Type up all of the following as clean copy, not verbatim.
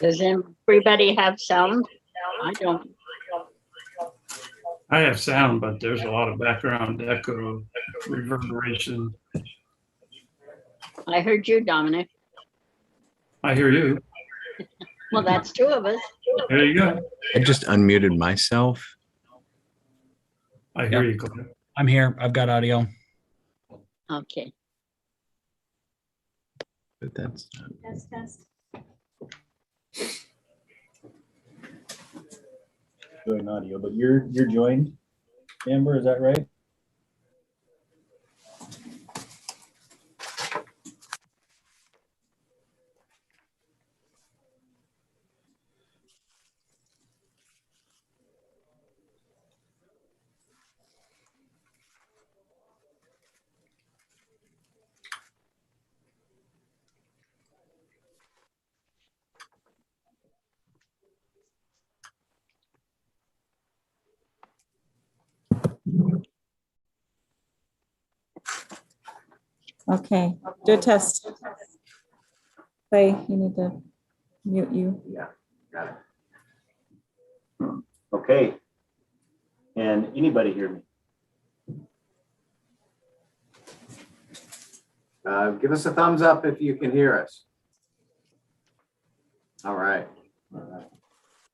Does everybody have sound? I don't. I have sound, but there's a lot of background echo, reverberation. I heard you, Dominic. I hear you. Well, that's two of us. There you go. I just unmuted myself. I hear you, Claire. I'm here. I've got audio. Okay. But that's Test. Doing audio, but you're joined, Amber, is that right? Okay, do a test. Clay, you need to mute you. Yeah, got it. Okay. And anybody hear me? Give us a thumbs up if you can hear us. All right.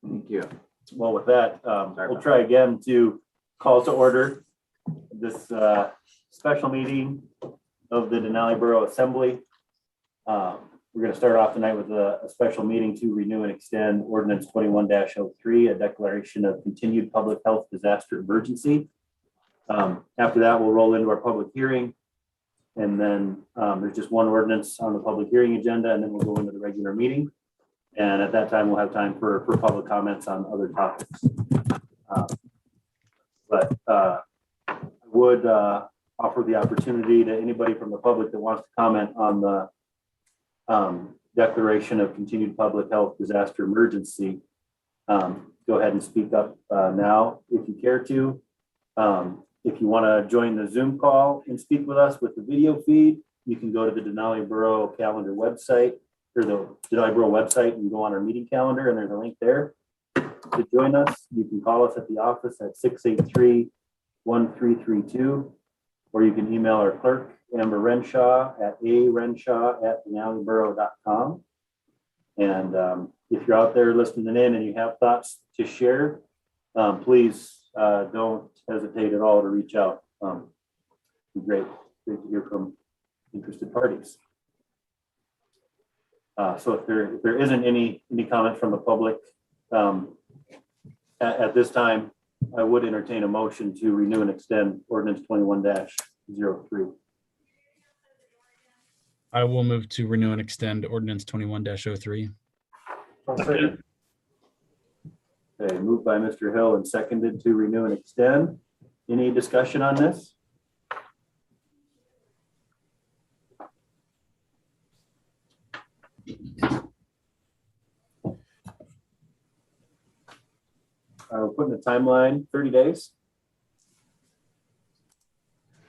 Thank you. Well, with that, we'll try again to call to order this special meeting of the Denali Borough Assembly. We're going to start off tonight with a special meeting to renew and extend Ordinance 21-03, a declaration of continued public health disaster emergency. After that, we'll roll into our public hearing. And then there's just one ordinance on the public hearing agenda, and then we'll go into the regular meeting. And at that time, we'll have time for public comments on other topics. But I would offer the opportunity to anybody from the public that wants to comment on the declaration of continued public health disaster emergency. Go ahead and speak up now if you care to. If you want to join the Zoom call and speak with us with the video feed, you can go to the Denali Borough calendar website, or the Denali Borough website, and go on our meeting calendar, and there's a link there to join us. You can call us at the office at 683-1332, or you can email our clerk, Amber Renshaw, at arenshaw@denaliborough.com. And if you're out there listening in and you have thoughts to share, please don't hesitate at all to reach out. It'd be great to hear from interested parties. So if there isn't any comment from the public at this time, I would entertain a motion to renew and extend Ordinance 21-03. I will move to renew and extend Ordinance 21-03. Okay, moved by Mr. Hill and seconded to renew and extend. Any discussion on this? We're putting a timeline, 30 days?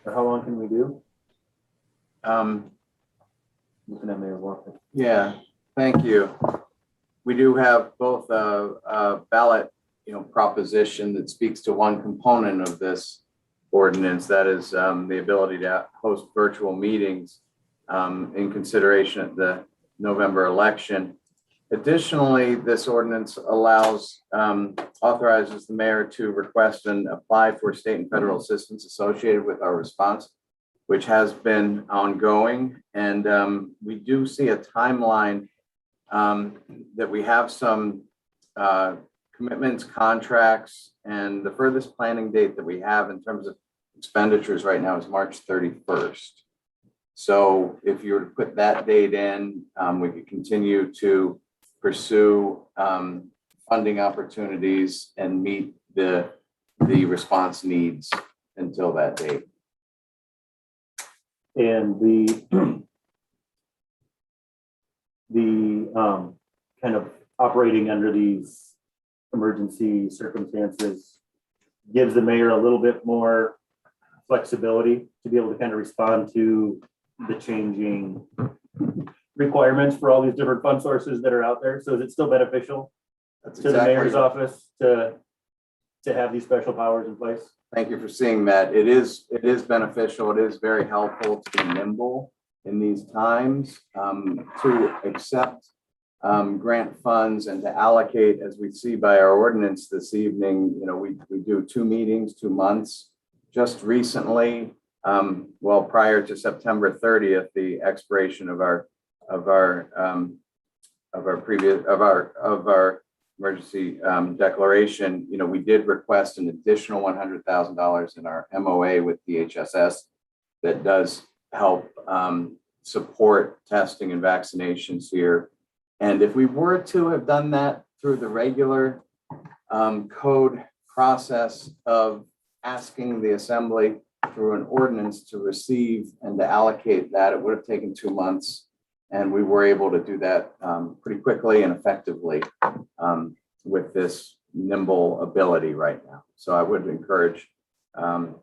Or how long can we do? Looking at Mayor Walker. Yeah, thank you. We do have both a ballot, proposition that speaks to one component of this ordinance, that is the ability to host virtual meetings in consideration of the November election. Additionally, this ordinance authorizes the mayor to request and apply for state and federal assistance associated with our response, which has been ongoing. And we do see a timeline that we have some commitments, contracts, and the furthest planning date that we have in terms of expenditures right now is March 31st. So if you were to put that date in, we could continue to pursue funding opportunities and meet the response needs until that date. And the kind of operating under these emergency circumstances gives the mayor a little bit more flexibility to be able to kind of respond to the changing requirements for all these different fund sources that are out there. So is it still beneficial That's to the mayor's office to have these special powers in place? Thank you for seeing that. It is beneficial. It is very helpful to be nimble in these times, to accept grant funds and to allocate, as we see by our ordinance this evening. We do 2 meetings, 2 months. Just recently, prior to September 30th, the expiration of our emergency declaration, we did request an additional $100,000 in our MOA with DHSS that does help support testing and vaccinations here. And if we were to have done that through the regular code process of asking the assembly through an ordinance to receive and to allocate that, it would have taken 2 months. And we were able to do that pretty quickly and effectively with this nimble ability right now. So I would encourage to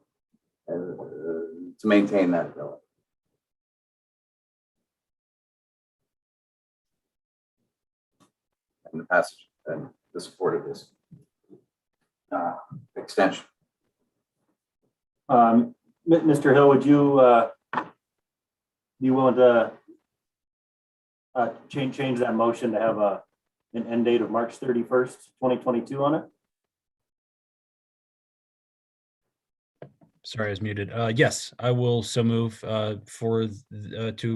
maintain that ability. And the passage and the support of this extension. Mr. Hill, would you be willing to change that motion to have an end date of March 31st, 2022 on it? Sorry, I was muted. Yes, I will so move to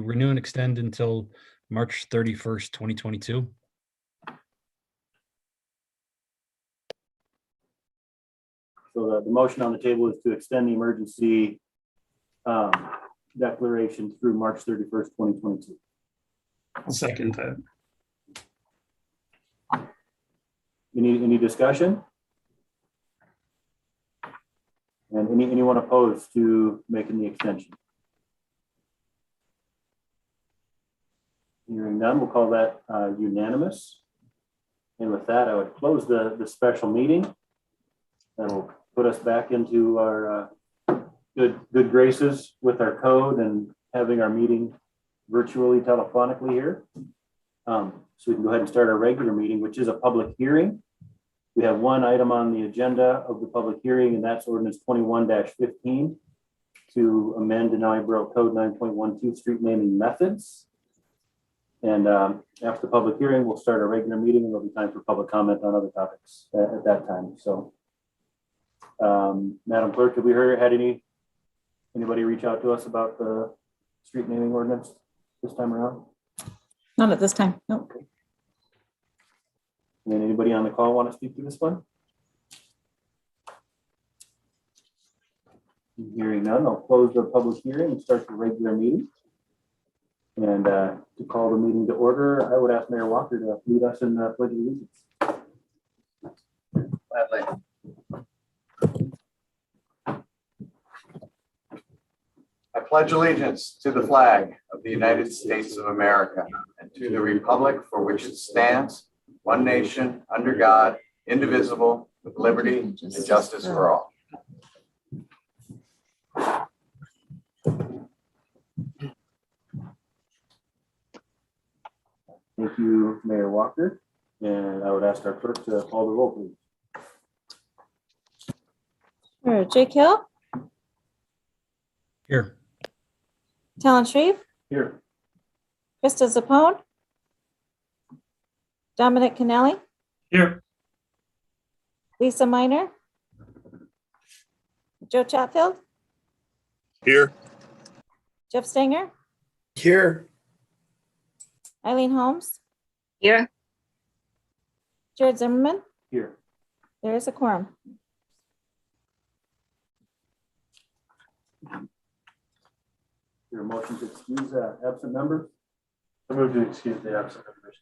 renew and extend until March 31st, 2022. So the motion on the table is to extend the emergency declaration through March 31st, 2022. I'll second that. Any discussion? And anyone opposed to making the extension? Hearing none, we'll call that unanimous. And with that, I would close the special meeting. That'll put us back into our good graces with our code and having our meeting virtually telephonically here. So we can go ahead and start our regular meeting, which is a public hearing. We have one item on the agenda of the public hearing, and that's ordinance 21-15 to amend Denali Borough Code 9.12 street naming methods. And after the public hearing, we'll start our regular meeting, and there'll be time for public comment on other topics at that time. So, Madam Clerk, have we had anybody reach out to us about the street naming ordinance this time around? Not at this time. No. And anybody on the call want to speak to this one? Hearing none, I'll close the public hearing and start the regular meeting. And to call the meeting to order, I would ask Mayor Walker to lead us in the Pledge of Allegiance. Gladly. I pledge allegiance to the flag of the United States of America and to the republic for which it stands, one nation, under God, indivisible, with liberty and justice for all. Thank you, Mayor Walker. And I would ask our clerk to call the roll, please. Sure. Jake Hill, Here. Talon Shreve, Here. Krista Zapone, Dominic Kennelly, Here. Lisa Minor, Joe Chatfield, Here. Jeff Stanger, Here. Eileen Holmes, Here. Jared Zimmerman. Here. There is a quorum. Your motion to excuse absent members? I move to excuse the absent members.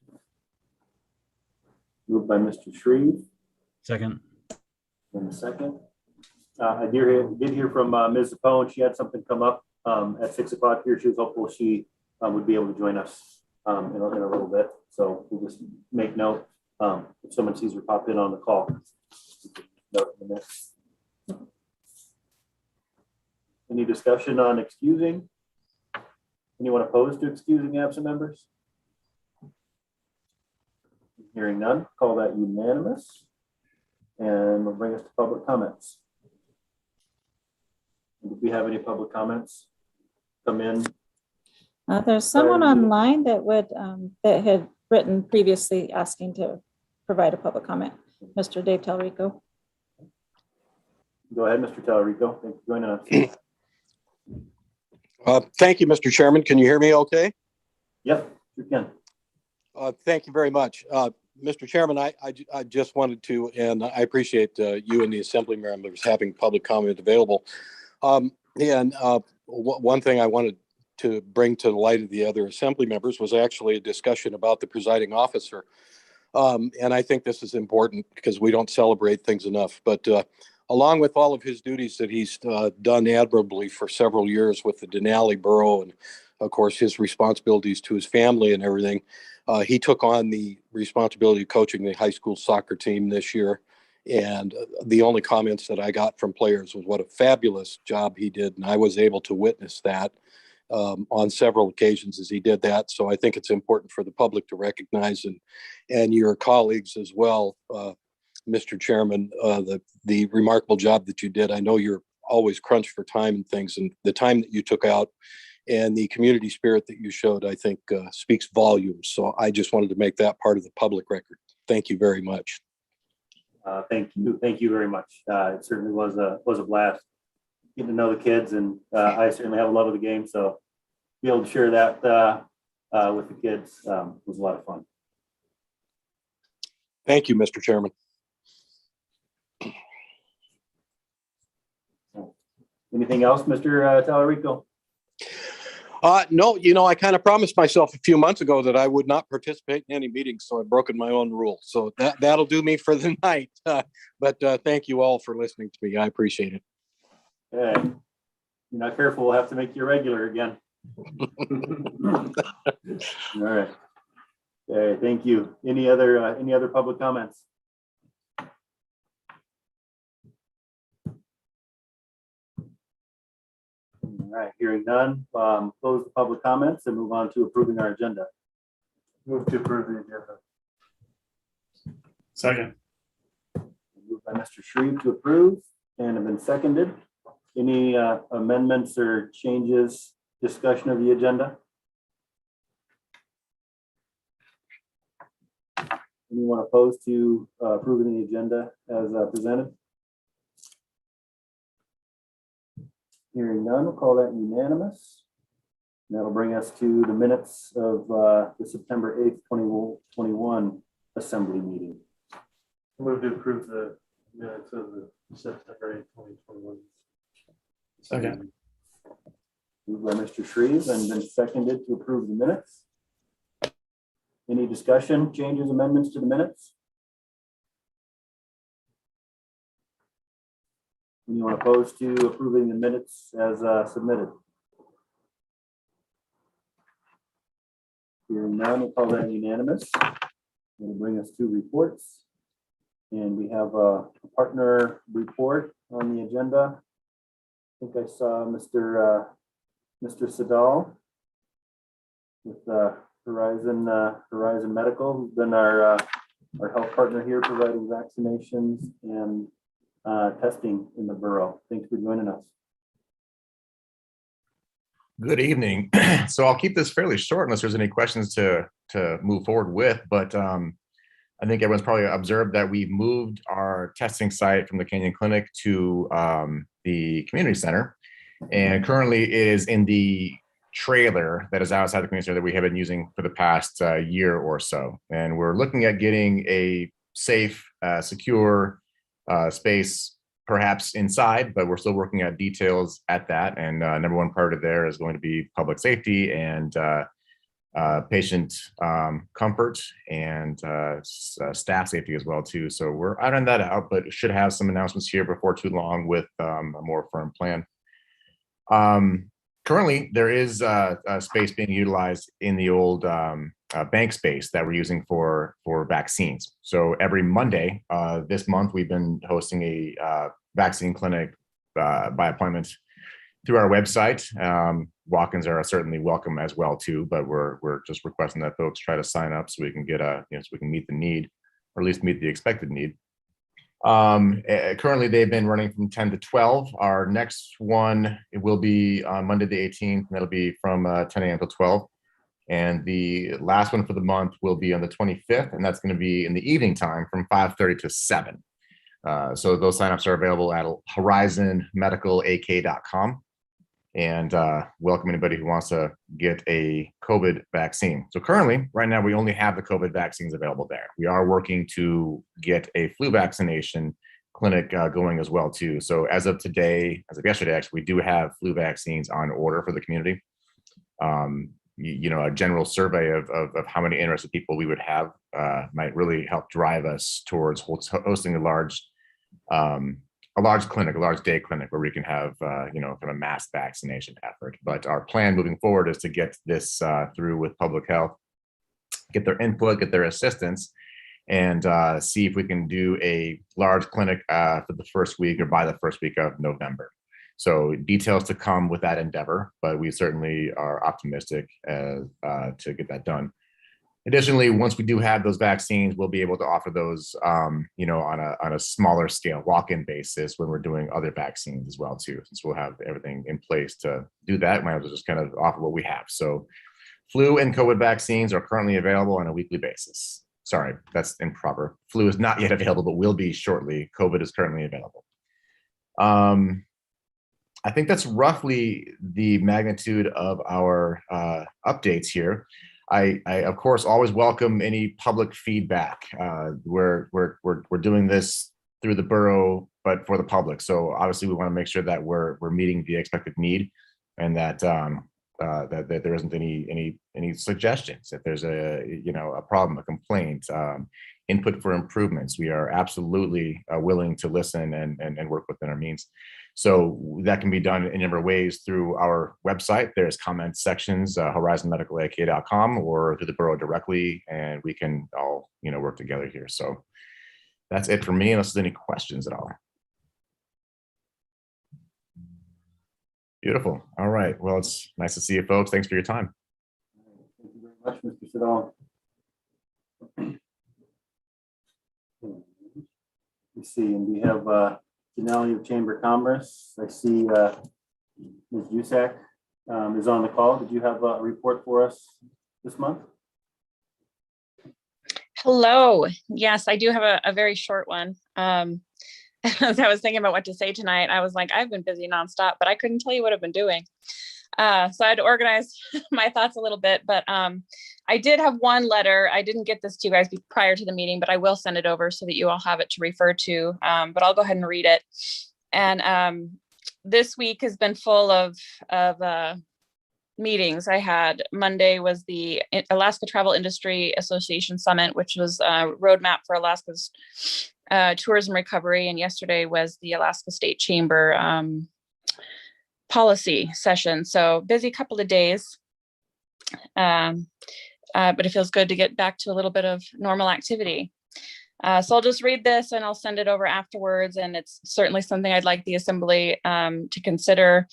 Moved by Mr. Shreve. Second. In a second. I did hear from Ms. Zapone. She had something come up at 6 o'clock here. She was hopeful she would be able to join us in a little bit. So we'll just make note if someone sees her pop in on the call. Note in the next. Any discussion on excusing? Anyone opposed to excusing absent members? Hearing none, call that unanimous. And we'll bring us to public comments. If we have any public comments come in. There's someone online that would that had written previously asking to provide a public comment. Mr. Dave Talrico. Go ahead, Mr. Talarico. Thanks for joining us. Thank you, Mr. Chairman. Can you hear me okay? Yep, you can. Thank you very much. Mr. Chairman, I just wanted to, and I appreciate you and the assembly members having public comment available. One thing I wanted to bring to the light of the other assembly members was actually a discussion about the presiding officer. And I think this is important because we don't celebrate things enough. But along with all of his duties that he's done admirably for several years with the Denali Borough, and of course his responsibilities to his family and everything, he took on the responsibility of coaching the high school soccer team this year. And the only comments that I got from players was what a fabulous job he did. And I was able to witness that on several occasions as he did that. So I think it's important for the public to recognize and your colleagues as well, Mr. Chairman, the remarkable job that you did. I know you're always crunched for time and things, and the time that you took out and the community spirit that you showed, I think speaks volumes. So I just wanted to make that part of the public record. Thank you very much. Thank you very much. It certainly was a blast getting to know the kids, and I certainly have a love of the game. So be able to share that with the kids was a lot of fun. Thank you, Mr. Chairman. Anything else, Mr. Tallarico? No, I kind of promised myself a few months ago that I would not participate in any meetings, so I've broken my own rule. So that'll do me for the night. But thank you all for listening to me. I appreciate it. Okay. You're not careful, we'll have to make you regular again. All right. Okay, thank you. Any other public comments? All right, hearing none, close the public comments and move on to approving our agenda. Move to approve the agenda. Second. Moved by Mr. Shreve to approve and have been seconded. Any amendments or changes, discussion of the agenda? Anyone opposed to approving the agenda as presented? Hearing none, we'll call that unanimous. And that'll bring us to the minutes of the September 8th, 2021 assembly meeting. Move to approve the minutes of the September 8th, 2021. Second. Moved by Mr. Shreve and been seconded to approve the minutes. Any discussion, changes, amendments to the minutes? Anyone opposed to approving the minutes as submitted? Hearing none, we'll call that unanimous. It'll bring us to reports. And we have a partner report on the agenda. I think I saw Mr. Sadal with Horizon Medical, who's been our health partner here, providing vaccinations and testing in the borough. Thanks for joining us. Good evening. So I'll keep this fairly short unless there's any questions to move forward with, but I think everyone's probably observed that we've moved our testing site from the Canyon Clinic to the community center. And currently it is in the trailer that is outside the community center that we have been using for the past year or so. And we're looking at getting a safe, secure space perhaps inside, but we're still working out details at that. And number one priority there is going to be public safety and patient comfort and staff safety as well too. So we're ironing that out, but should have some announcements here before too long with a more firm plan. Currently, there is a space being utilized in the old bank space that we're using for vaccines. So every Monday this month, we've been hosting a vaccine clinic by appointment through our website. Walk-ins are certainly welcome as well too, but we're just requesting that folks try to sign up so we can get so we can meet the need, or at least meet the expected need. Currently, they've been running from 10 to 12. Our next one, it will be on Monday the 18th, and that'll be from 10 a.m. to 12. And the last one for the month will be on the 25th, and that's going to be in the evening time from 5:30 to 7. So those signups are available at horizonmedicalak.com. And welcome anybody who wants to get a COVID vaccine. So currently, right now, we only have the COVID vaccines available there. We are working to get a flu vaccination clinic going as well too. So as of today, as of yesterday, actually, we do have flu vaccines on order for the community. A general survey of how many interested people we would have might really help drive us towards hosting a large clinic, a large day clinic where we can have, kind of a mass vaccination effort. But our plan moving forward is to get this through with public health, get their input, get their assistance, and see if we can do a large clinic for the first week or by the first week of November. So details to come with that endeavor, but we certainly are optimistic to get that done. Additionally, once we do have those vaccines, we'll be able to offer those, on a smaller scale, walk-in basis when we're doing other vaccines as well too. Since we'll have everything in place to do that, might as well just kind of offer what we have. So, flu and COVID vaccines are currently available on a weekly basis. Sorry, that's improper. Flu is not yet available, but will be shortly. COVID is currently available. I think that's roughly the magnitude of our updates here. I of course always welcome any public feedback. We're doing this through the borough, but for the public. So obviously we want to make sure that we're meeting the expected need, and that that there isn't any suggestions. If there's a problem, a complaint, input for improvements, we are absolutely willing to listen and work within our means. So that can be done in a number of ways through our website. There's comment sections, horizonmedicalag.com, or through the borough directly, and we can all work together here. So that's it for me, unless there's any questions at all. Beautiful. All right. Well, it's nice to see you folks. Thanks for your time. Thank you very much, Mr. Siddall. Let's see, and we have Denali of Chamber of Commerce. I see Ms. Jusak is on the call. Did you have a report for us this month? Hello. Yes, I do have a very short one. As I was thinking about what to say tonight, I was like, I've been busy nonstop, but I couldn't tell you what I've been doing. So I had to organize my thoughts a little bit, but I did have one letter. I didn't get this to you guys prior to the meeting, but I will send it over so that you all have it to refer to, but I'll go ahead and read it. And this week has been full of meetings. I had Monday was the Alaska Travel Industry Association Summit, which was a roadmap for Alaska's tourism recovery. And yesterday was the Alaska State Chamber policy session. So busy couple of days. But it feels good to get back to a little bit of normal activity. So I'll just read this and I'll send it over afterwards. And it's certainly something I'd like the Assembly to consider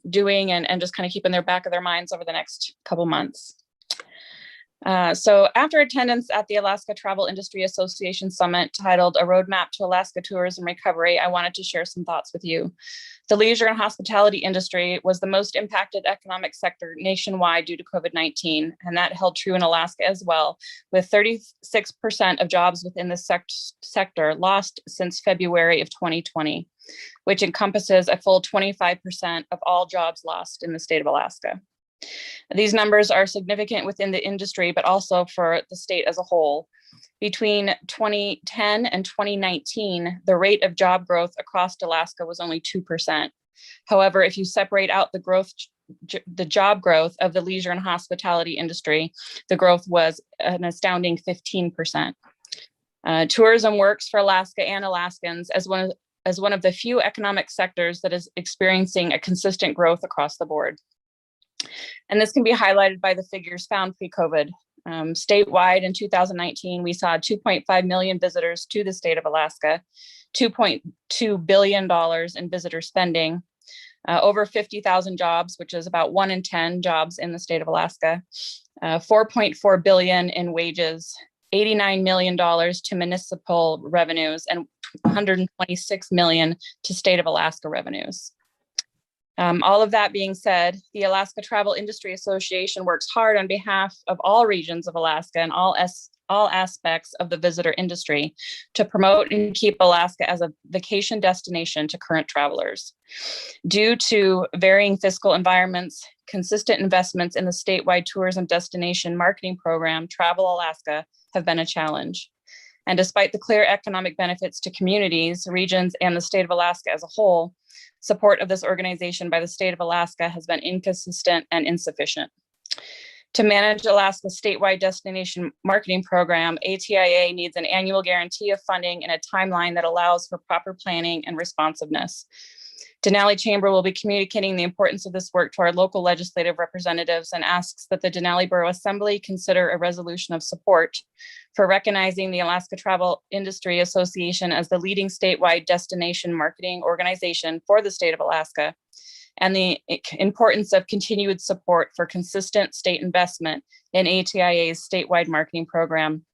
doing and just kind of keep in their back of their minds over the next couple months. So after attendance at the Alaska Travel Industry Association Summit titled A Roadmap to Alaska Tourism Recovery, I wanted to share some thoughts with you. The leisure and hospitality industry was the most impacted economic sector nationwide due to COVID-19, and that held true in Alaska as well, with 36% of jobs within the sector lost since February of 2020, which encompasses a full 25% of all jobs lost in the state of Alaska. These numbers are significant within the industry, but also for the state as a whole. Between 2010 and 2019, the rate of job growth across Alaska was only 2%. However, if you separate out the job growth of the leisure and hospitality industry, the growth was an astounding 15%. Tourism works for Alaska and Alaskans as one of the few economic sectors that is experiencing a consistent growth across the board. And this can be highlighted by the figures found pre-COVID. Statewide in 2019, we saw 2.5 million visitors to the state of Alaska, $2.2 billion in visitor spending, over 50,000 jobs, which is about 1 in 10 jobs in the state of Alaska, 4.4 billion in wages, $89 million to municipal revenues, and 126 million to state of Alaska revenues. All of that being said, the Alaska Travel Industry Association works hard on behalf of all regions of Alaska and all aspects of the visitor industry to promote and keep Alaska as a vacation destination to current travelers. Due to varying fiscal environments, consistent investments in the statewide tourism destination marketing program, Travel Alaska, have been a challenge. And despite the clear economic benefits to communities, regions, and the state of Alaska as a whole, support of this organization by the state of Alaska has been inconsistent and insufficient. To manage Alaska's statewide destination marketing program, ATIA needs an annual guarantee of funding in a timeline that allows for proper planning and responsiveness. Denali Chamber will be communicating the importance of this work to our local legislative representatives and asks that the Denali Borough Assembly consider a resolution of support for recognizing the Alaska Travel Industry Association as the leading statewide destination marketing organization for the state of Alaska, and the importance of continued support for consistent state investment in ATIA's statewide marketing program.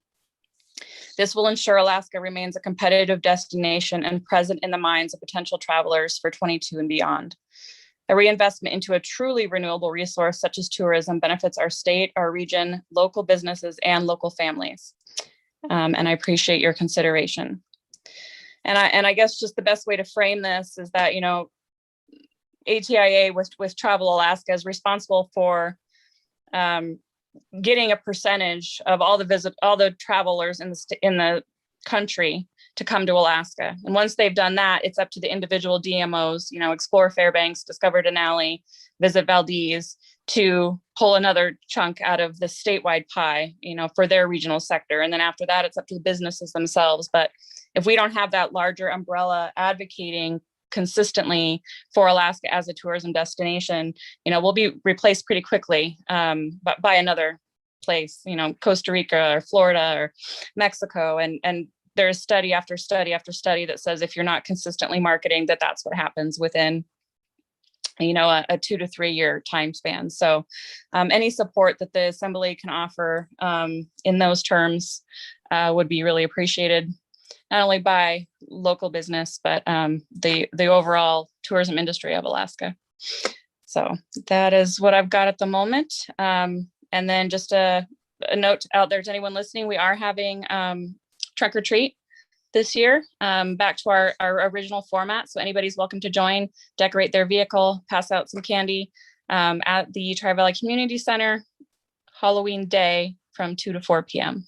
This will ensure Alaska remains a competitive destination and present in the minds of potential travelers for 22 and beyond. A reinvestment into a truly renewable resource such as tourism benefits our state, our region, local businesses, and local families. And I appreciate your consideration. And I guess just the best way to frame this is that, ATIA with Travel Alaska is responsible for getting a percentage of all the travelers in the country to come to Alaska. And once they've done that, it's up to the individual DMOs, explore Fairbanks, discover Denali, visit Valdez, to pull another chunk out of the statewide pie, for their regional sector. And then after that, it's up to the businesses themselves. But if we don't have that larger umbrella advocating consistently for Alaska as a tourism destination, we'll be replaced pretty quickly but by another place, Costa Rica or Florida or Mexico. And there's study after study after study that says if you're not consistently marketing, that's what happens within a 2 to 3 year time span. So any support that the Assembly can offer in those terms would be really appreciated, not only by local business, but the overall tourism industry of Alaska. So that is what I've got at the moment. And then just a note out there to anyone listening, we are having trunk or treat this year, back to our original format. So anybody's welcome to join, decorate their vehicle, pass out some candy at the Tri-Valley Community Center, Halloween day from 2 to 4 p.m.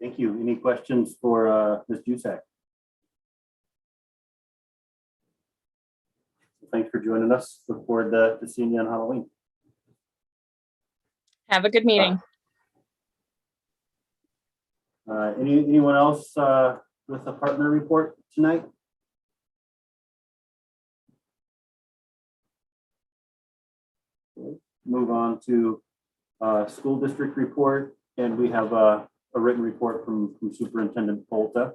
Thank you. Any questions for Ms. Jusak? Thanks for joining us. Look forward to seeing you on Halloween. Have a good meeting. Anyone else with a partner report tonight? Move on to school district report, and we have a written report from Superintendent Polta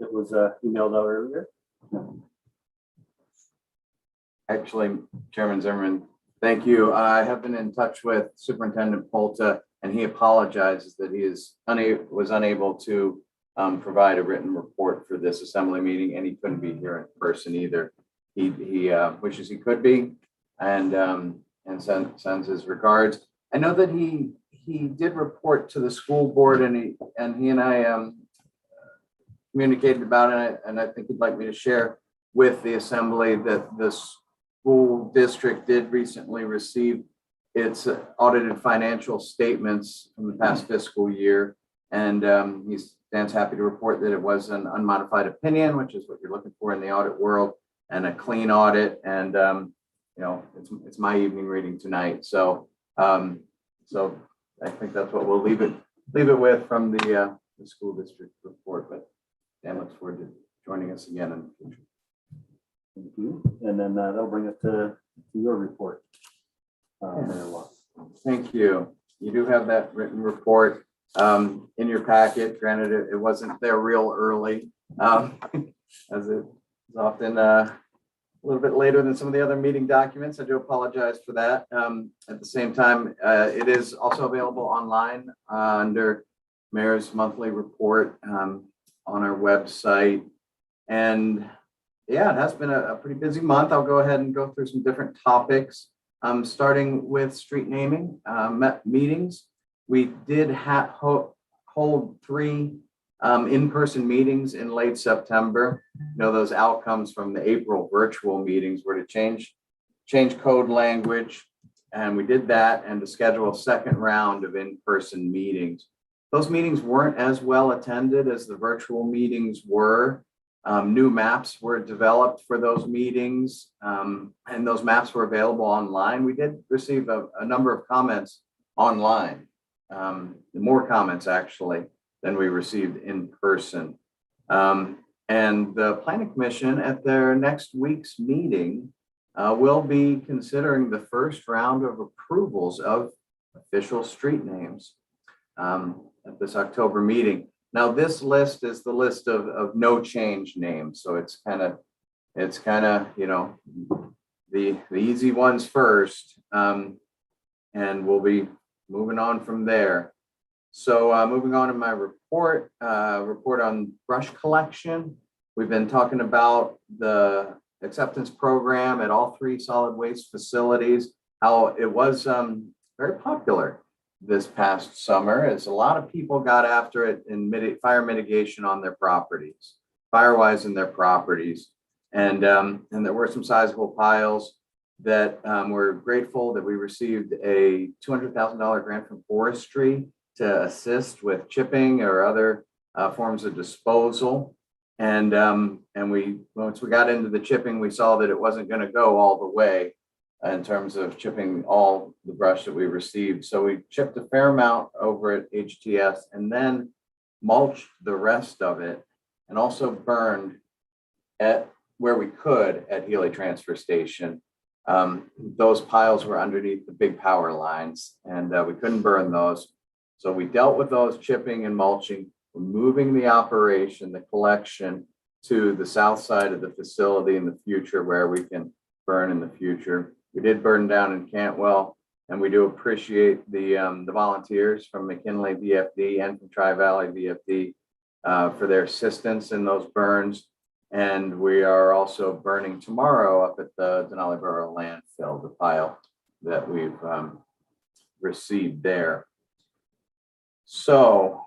that was emailed out earlier. Actually, Chairman Zimmerman, thank you. I have been in touch with Superintendent Polta, and he apologizes that he was unable to provide a written report for this assembly meeting, and he couldn't be here in person either. He wishes he could be, and sends his regards. I know that he did report to the school board, and he and I communicated about it, and I think he'd like me to share with the assembly that the school district did recently receive its audited financial statements from the past fiscal year. And he stands happy to report that it was an unmodified opinion, which is what you're looking for in the audit world, and a clean audit. And, it's my evening reading tonight. So I think that's what we'll leave it with from the school district report. But Dan looks forward to joining us again in the future. Thank you. And then that'll bring us to your report. Thank you. You do have that written report in your packet. Granted, it wasn't there real early, as it is often a little bit later than some of the other meeting documents. I do apologize for that. At the same time, it is also available online under Mayor's monthly report on our website. And yeah, it has been a pretty busy month. I'll go ahead and go through some different topics, starting with street naming meetings. We did hold 3 in-person meetings in late September. Those outcomes from the April virtual meetings were to change code language, and we did that, and to schedule a second round of in-person meetings. Those meetings weren't as well attended as the virtual meetings were. New maps were developed for those meetings, and those maps were available online. We did receive a number of comments online, more comments actually than we received in person. And the Planning Commission at their next week's meeting will be considering the first round of approvals of official street names at this October meeting. Now, this list is the list of no change names. So it's kind of, the easy ones first, and we'll be moving on from there. So moving on to my report on brush collection. We've been talking about the acceptance program at all 3 solid waste facilities, how it was very popular this past summer, as a lot of people got after it in fire mitigation on their properties, firewise in their properties. And there were some sizable piles that we're grateful that we received a $200,000 grant from forestry to assist with chipping or other forms of disposal. And once we got into the chipping, we saw that it wasn't going to go all the way in terms of chipping all the brush that we received. So we chipped a fair amount over at HTS and then mulched the rest of it, and also burned at where we could at Healy Transfer Station. Those piles were underneath the big power lines, and we couldn't burn those. So we dealt with those chipping and mulching, moving the operation, the collection to the south side of the facility in the future where we can burn in the future. We did burn down in Cantwell, and we do appreciate the volunteers from McKinley VFD and from Tri-Valley VFD for their assistance in those burns. And we are also burning tomorrow up at the Denali Borough landfill, the pile that we've received there. So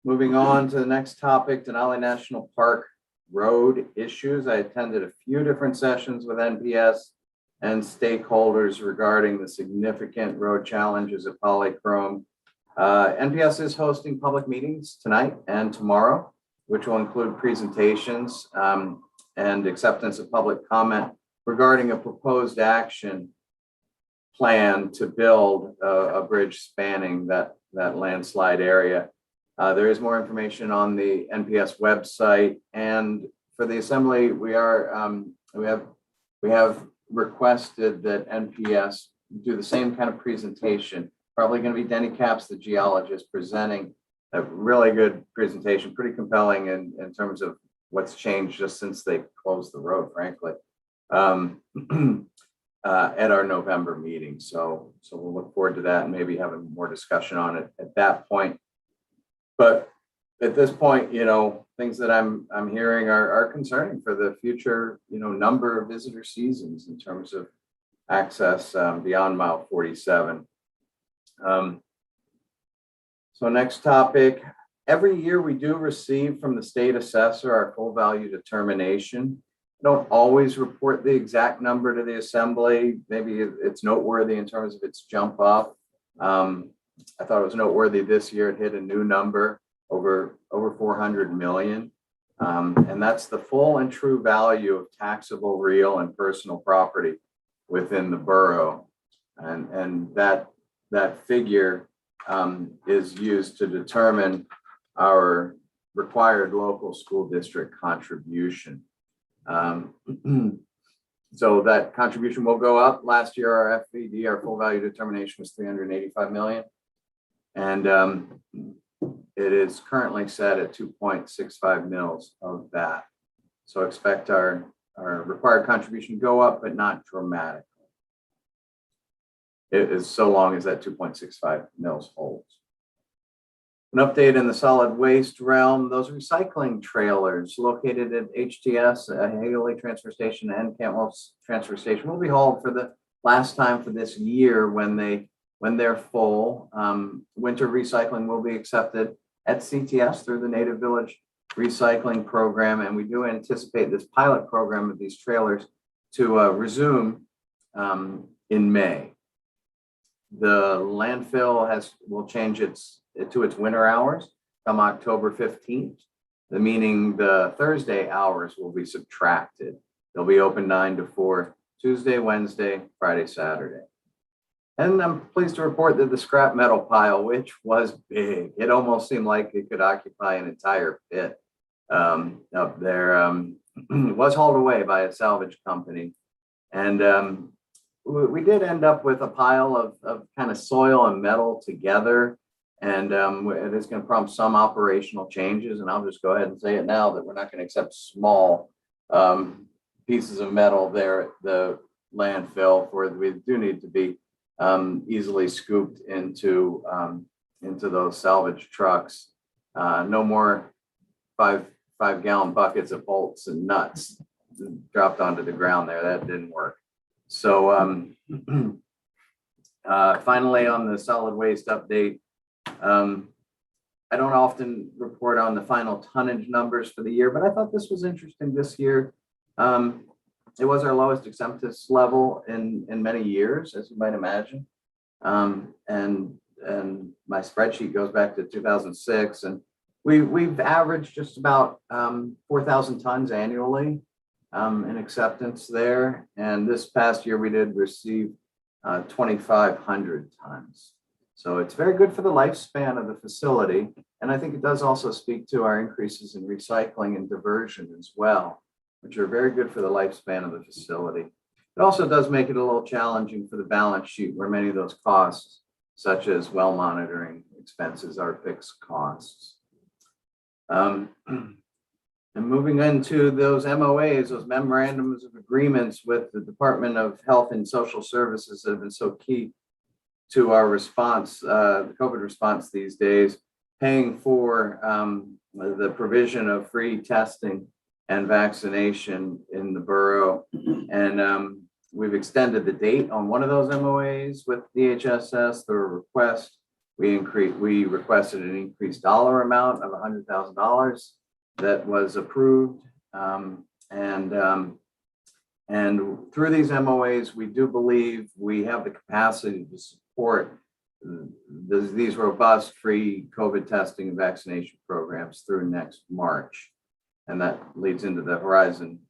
moving on to the next topic, Denali National Park road issues. I attended a few different sessions with NPS and stakeholders regarding the significant road challenges at Polychrome. NPS is hosting public meetings tonight and tomorrow, which will include presentations and acceptance of public comment regarding a proposed action plan to build a bridge spanning that landslide area. There is more information on the NPS website, and for the assembly, we have requested that NPS do the same kind of presentation. Probably going to be Denny Capps, the geologist, presenting a really good presentation, pretty compelling in terms of what's changed just since they closed the road, frankly, at our November meeting. So we'll look forward to that and maybe having more discussion on it at that point. But at this point, things that I'm hearing are concerning for the future, number of visitor seasons in terms of access beyond mile 47. So next topic, every year we do receive from the state assessor our full value determination. I don't always report the exact number to the assembly. Maybe it's noteworthy in terms of its jump up. I thought it was noteworthy this year. It hit a new number over 400 million. And that's the full and true value of taxable real and personal property within the borough. And that figure is used to determine our required local school district contribution. So that contribution will go up. Last year, our FVD, our full value determination, was 385 million. And it is currently set at 2.65 mils of that. So expect our required contribution to go up, but not dramatically. It is so long as that 2.65 mils holds. An update in the solid waste realm, those recycling trailers located at HTS, Haley Transfer Station and Cantwell's Transfer Station will be hauled for the last time for this year when they're full. Winter recycling will be accepted at CTS through the Native Village Recycling Program, and we do anticipate this pilot program of these trailers to resume in May. The landfill will change to its winter hours come October 15th, meaning the Thursday hours will be subtracted. They'll be open 9 to 4, Tuesday, Wednesday, Friday, Saturday. And I'm pleased to report that the scrap metal pile, which was big, it almost seemed like it could occupy an entire pit up there, was hauled away by a salvage company. And we did end up with a pile of kind of soil and metal together. And it is going to prompt some operational changes. And I'll just go ahead and say it now that we're not going to accept small pieces of metal there at the landfill. We do need to be easily scooped into those salvage trucks. No more five-gallon buckets of bolts and nuts dropped onto the ground there. That didn't work. So finally, on the solid waste update, I don't often report on the final tonnage numbers for the year, but I thought this was interesting this year. It was our lowest exemptus level in many years, as you might imagine. And my spreadsheet goes back to 2006, and we've averaged just about 4,000 tons annually in acceptance there. And this past year we did receive 2,500 tons. So it's very good for the lifespan of the facility. And I think it does also speak to our increases in recycling and diversion as well, which are very good for the lifespan of the facility. It also does make it a little challenging for the balance sheet, where many of those costs, such as well monitoring expenses, are fixed costs. And moving into those MOAs, those memorandums of agreements with the Department of Health and Social Services that have been so key to our response, the COVID response these days, paying for the provision of free testing and vaccination in the borough. And we've extended the date on one of those MOAs with DHSS through a request. We requested an increased dollar amount of $100,000 that was approved. And through these MOAs, we do believe we have the capacity to support these robust free COVID testing and vaccination programs through next March. And that leads into the Horizon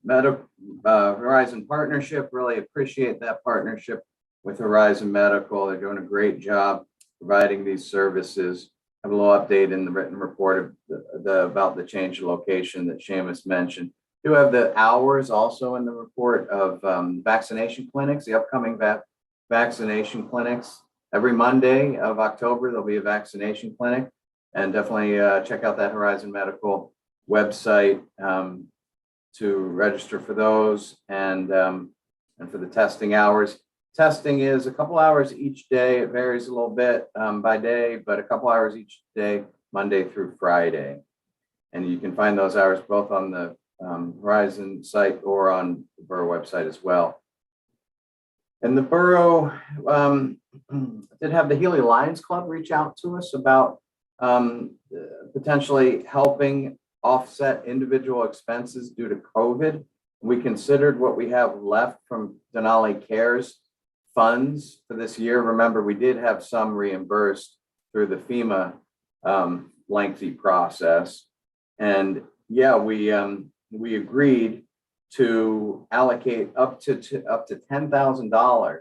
partnership. Really appreciate that partnership with Horizon Medical. They're doing a great job providing these services. I have a little update in the written report of about the change of location that Seamus mentioned. Do have the hours also in the report of vaccination clinics, the upcoming vaccination clinics. Every Monday of October, there'll be a vaccination clinic, and definitely check out that Horizon Medical website to register for those, and for the testing hours. Testing is a couple hours each day. It varies a little bit by day, but a couple hours each day, Monday through Friday. And you can find those hours both on the Horizon site or on the borough website as well. And the borough did have the Healy Lions Club reach out to us about potentially helping offset individual expenses due to COVID. We considered what we have left from Denali Cares funds for this year. Remember, we did have some reimbursed through the FEMA lengthy process. And yeah, we agreed to allocate up to $10,000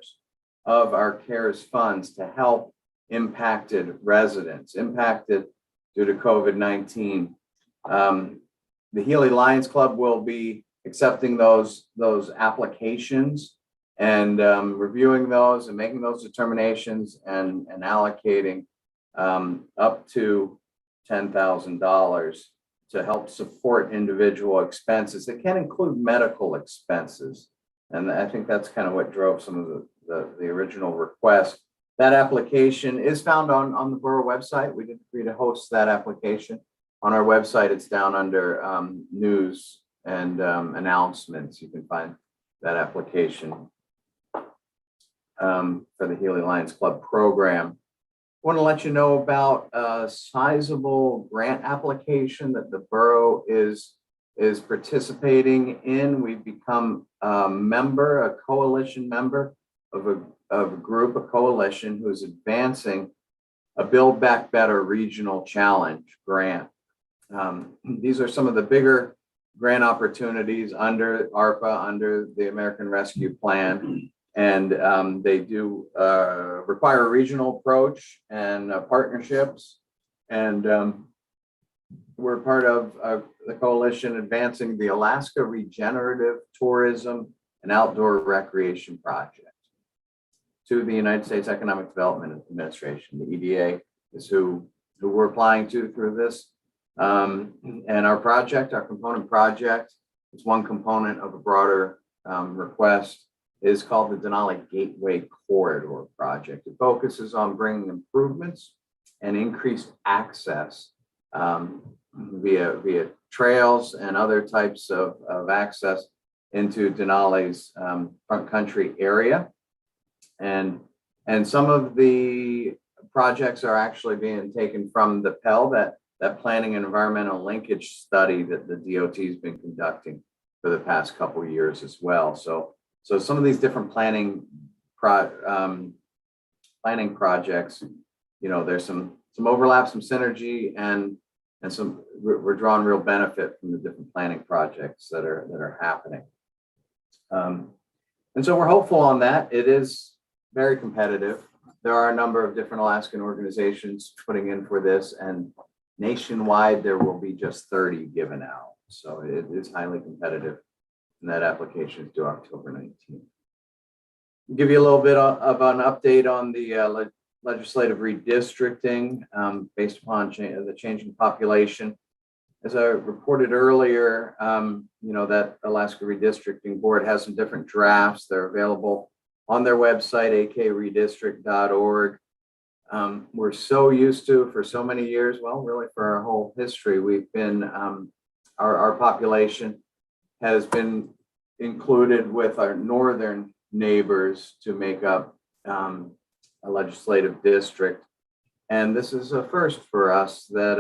of our CARES funds to help impacted residents, impacted due to COVID-19. The Healy Lions Club will be accepting those applications and reviewing those and making those determinations and allocating up to $10,000 to help support individual expenses. It can include medical expenses. And I think that's kind of what drove some of the original request. That application is found on the borough website. We did agree to host that application on our website. It's down under news and announcements. You can find that application for the Healy Lions Club program. I want to let you know about a sizable grant application that the borough is participating in. We've become a coalition member of a group, a coalition who's advancing a Build Back Better Regional Challenge grant. These are some of the bigger grant opportunities under ARPA, under the American Rescue Plan. And they do require a regional approach and partnerships. And we're part of the coalition advancing the Alaska Regenerative Tourism and Outdoor Recreation Project to the United States Economic Development Administration. The EDA is who we're applying to through this. And our project, our component project, is one component of a broader request, is called the Denali Gateway Corridor Project. It focuses on bringing improvements and increased access via trails and other types of access into Denali's front country area. And some of the projects are actually being taken from the Pell that that planning and environmental linkage study that the DOT has been conducting for the past couple of years as well. So some of these different planning projects, you know, there's some overlap, some synergy, and some we're drawing real benefit from the different planning projects that are happening. And so we're hopeful on that. It is very competitive. There are a number of different Alaskan organizations putting in for this, and nationwide there will be just 30 given out. So it is highly competitive, and that application is due October 19th. I'll give you a little bit of an update on the legislative redistricting based upon the changing population. As I reported earlier, you know, that Alaska Redistricting Board has some different drafts. They're available on their website, akredistrict.org. We're so used to, for so many years, well, really for our whole history, we've been, our population has been included with our northern neighbors to make up a legislative district. And this is a first for us that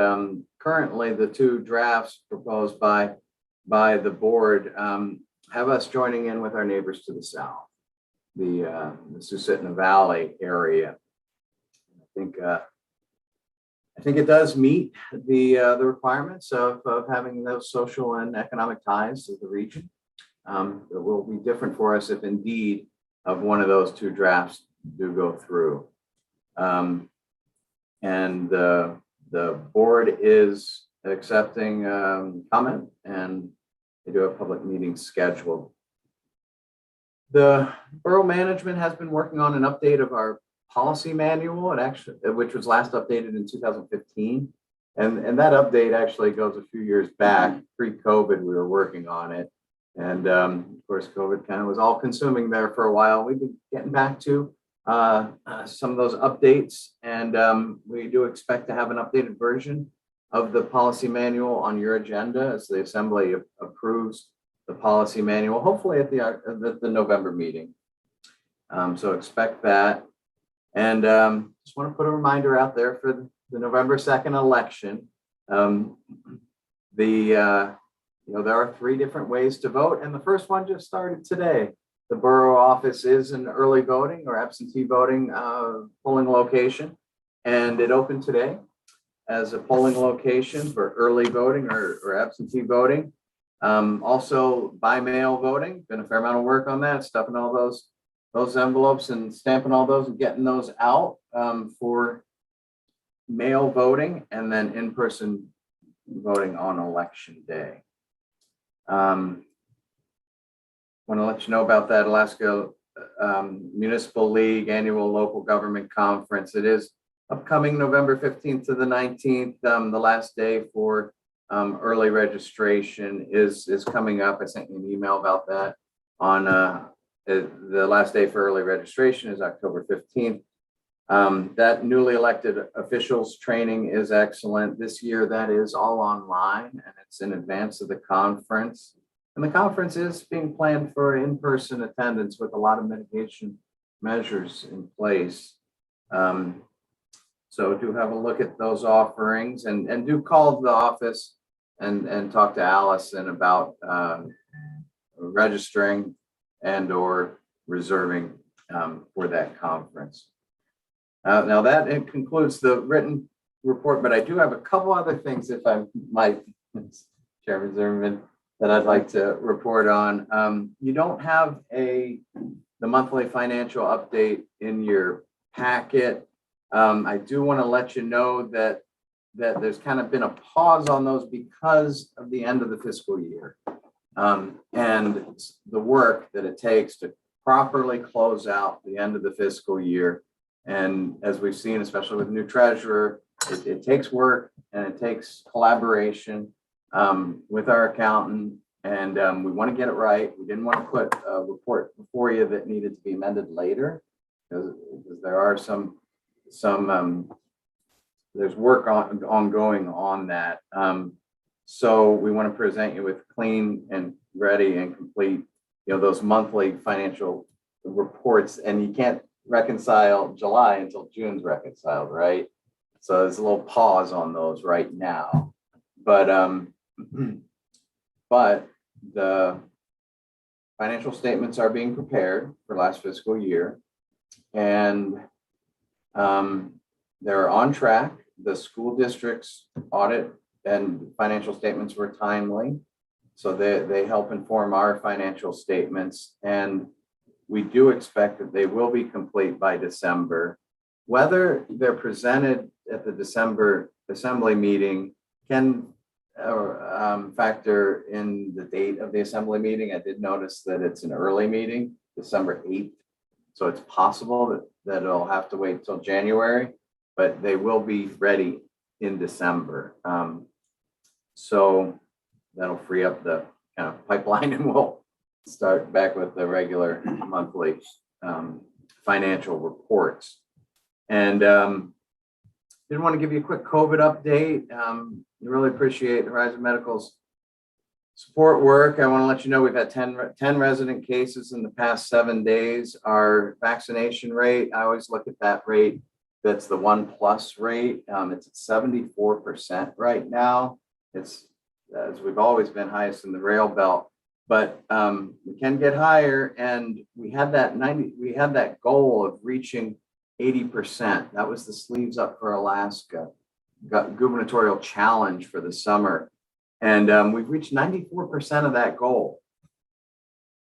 currently the two drafts proposed by the board have us joining in with our neighbors to the south, the Susitna Valley area. I think it does meet the requirements of having those social and economic ties to the region. It will be different for us if indeed of one of those two drafts do go through. And the board is accepting comment, and they do have public meetings scheduled. The borough management has been working on an update of our policy manual, which was last updated in 2015. And that update actually goes a few years back. Pre-COVID, we were working on it. And of course, COVID kind of was all consuming there for a while. We've been getting back to some of those updates, and we do expect to have an updated version of the policy manual on your agenda as the assembly approves the policy manual, hopefully at the November meeting. So expect that. And just want to put a reminder out there for the November 2nd election. You know, there are 3 different ways to vote, and the first one just started today. The borough office is an early voting or absentee voting polling location, and it opened today as a polling location for early voting or absentee voting. Also by mail voting, been a fair amount of work on that, stuffing all those envelopes and stamping all those and getting those out for mail voting, and then in-person voting on election day. Want to let you know about that Alaska Municipal League Annual Local Government Conference. It is upcoming November 15th to the 19th. The last day for early registration is coming up. I sent you an email about that. On the last day for early registration is October 15th. That newly elected officials training is excellent. This year, that is all online, and it's in advance of the conference. And the conference is being planned for in-person attendance with a lot of mitigation measures in place. So do have a look at those offerings, and do call the office and talk to Allison about registering and or reserving for that conference. Now that concludes the written report, but I do have a couple other things, if I might, Chairman Zimmerman, that I'd like to report on. You don't have the monthly financial update in your packet. I do want to let you know that there's kind of been a pause on those because of the end of the fiscal year and the work that it takes to properly close out the end of the fiscal year. And as we've seen, especially with the new treasurer, it takes work and it takes collaboration with our accountant, and we want to get it right. We didn't want to put a report before you that needed to be amended later, because there are there's work ongoing on that. So we want to present you with clean and ready and complete, those monthly financial reports, and you can't reconcile July until June's reconciled, right? So there's a little pause on those right now. But but the financial statements are being prepared for last fiscal year, and they're on track. The school district's audit and financial statements were timely, so they help inform our financial statements, and we do expect that they will be complete by December. Whether they're presented at the December assembly meeting can factor in the date of the assembly meeting. I did notice that it's an early meeting, December 8th. So it's possible that it'll have to wait till January, but they will be ready in December. So that'll free up the kind of pipeline, and we'll start back with the regular monthly financial reports. And did want to give you a quick COVID update. Really appreciate Horizon Medical's support work. I want to let you know we've had 10 resident cases in the past 7 days. Our vaccination rate, I always look at that rate, that's the 1+ rate. It's at 74% right now. It's, as we've always been, highest in the rail belt, but we can get higher. And we had that goal of reaching 80%. That was the Sleeves Up for Alaska gubernatorial challenge for the summer. And we've reached 94% of that goal.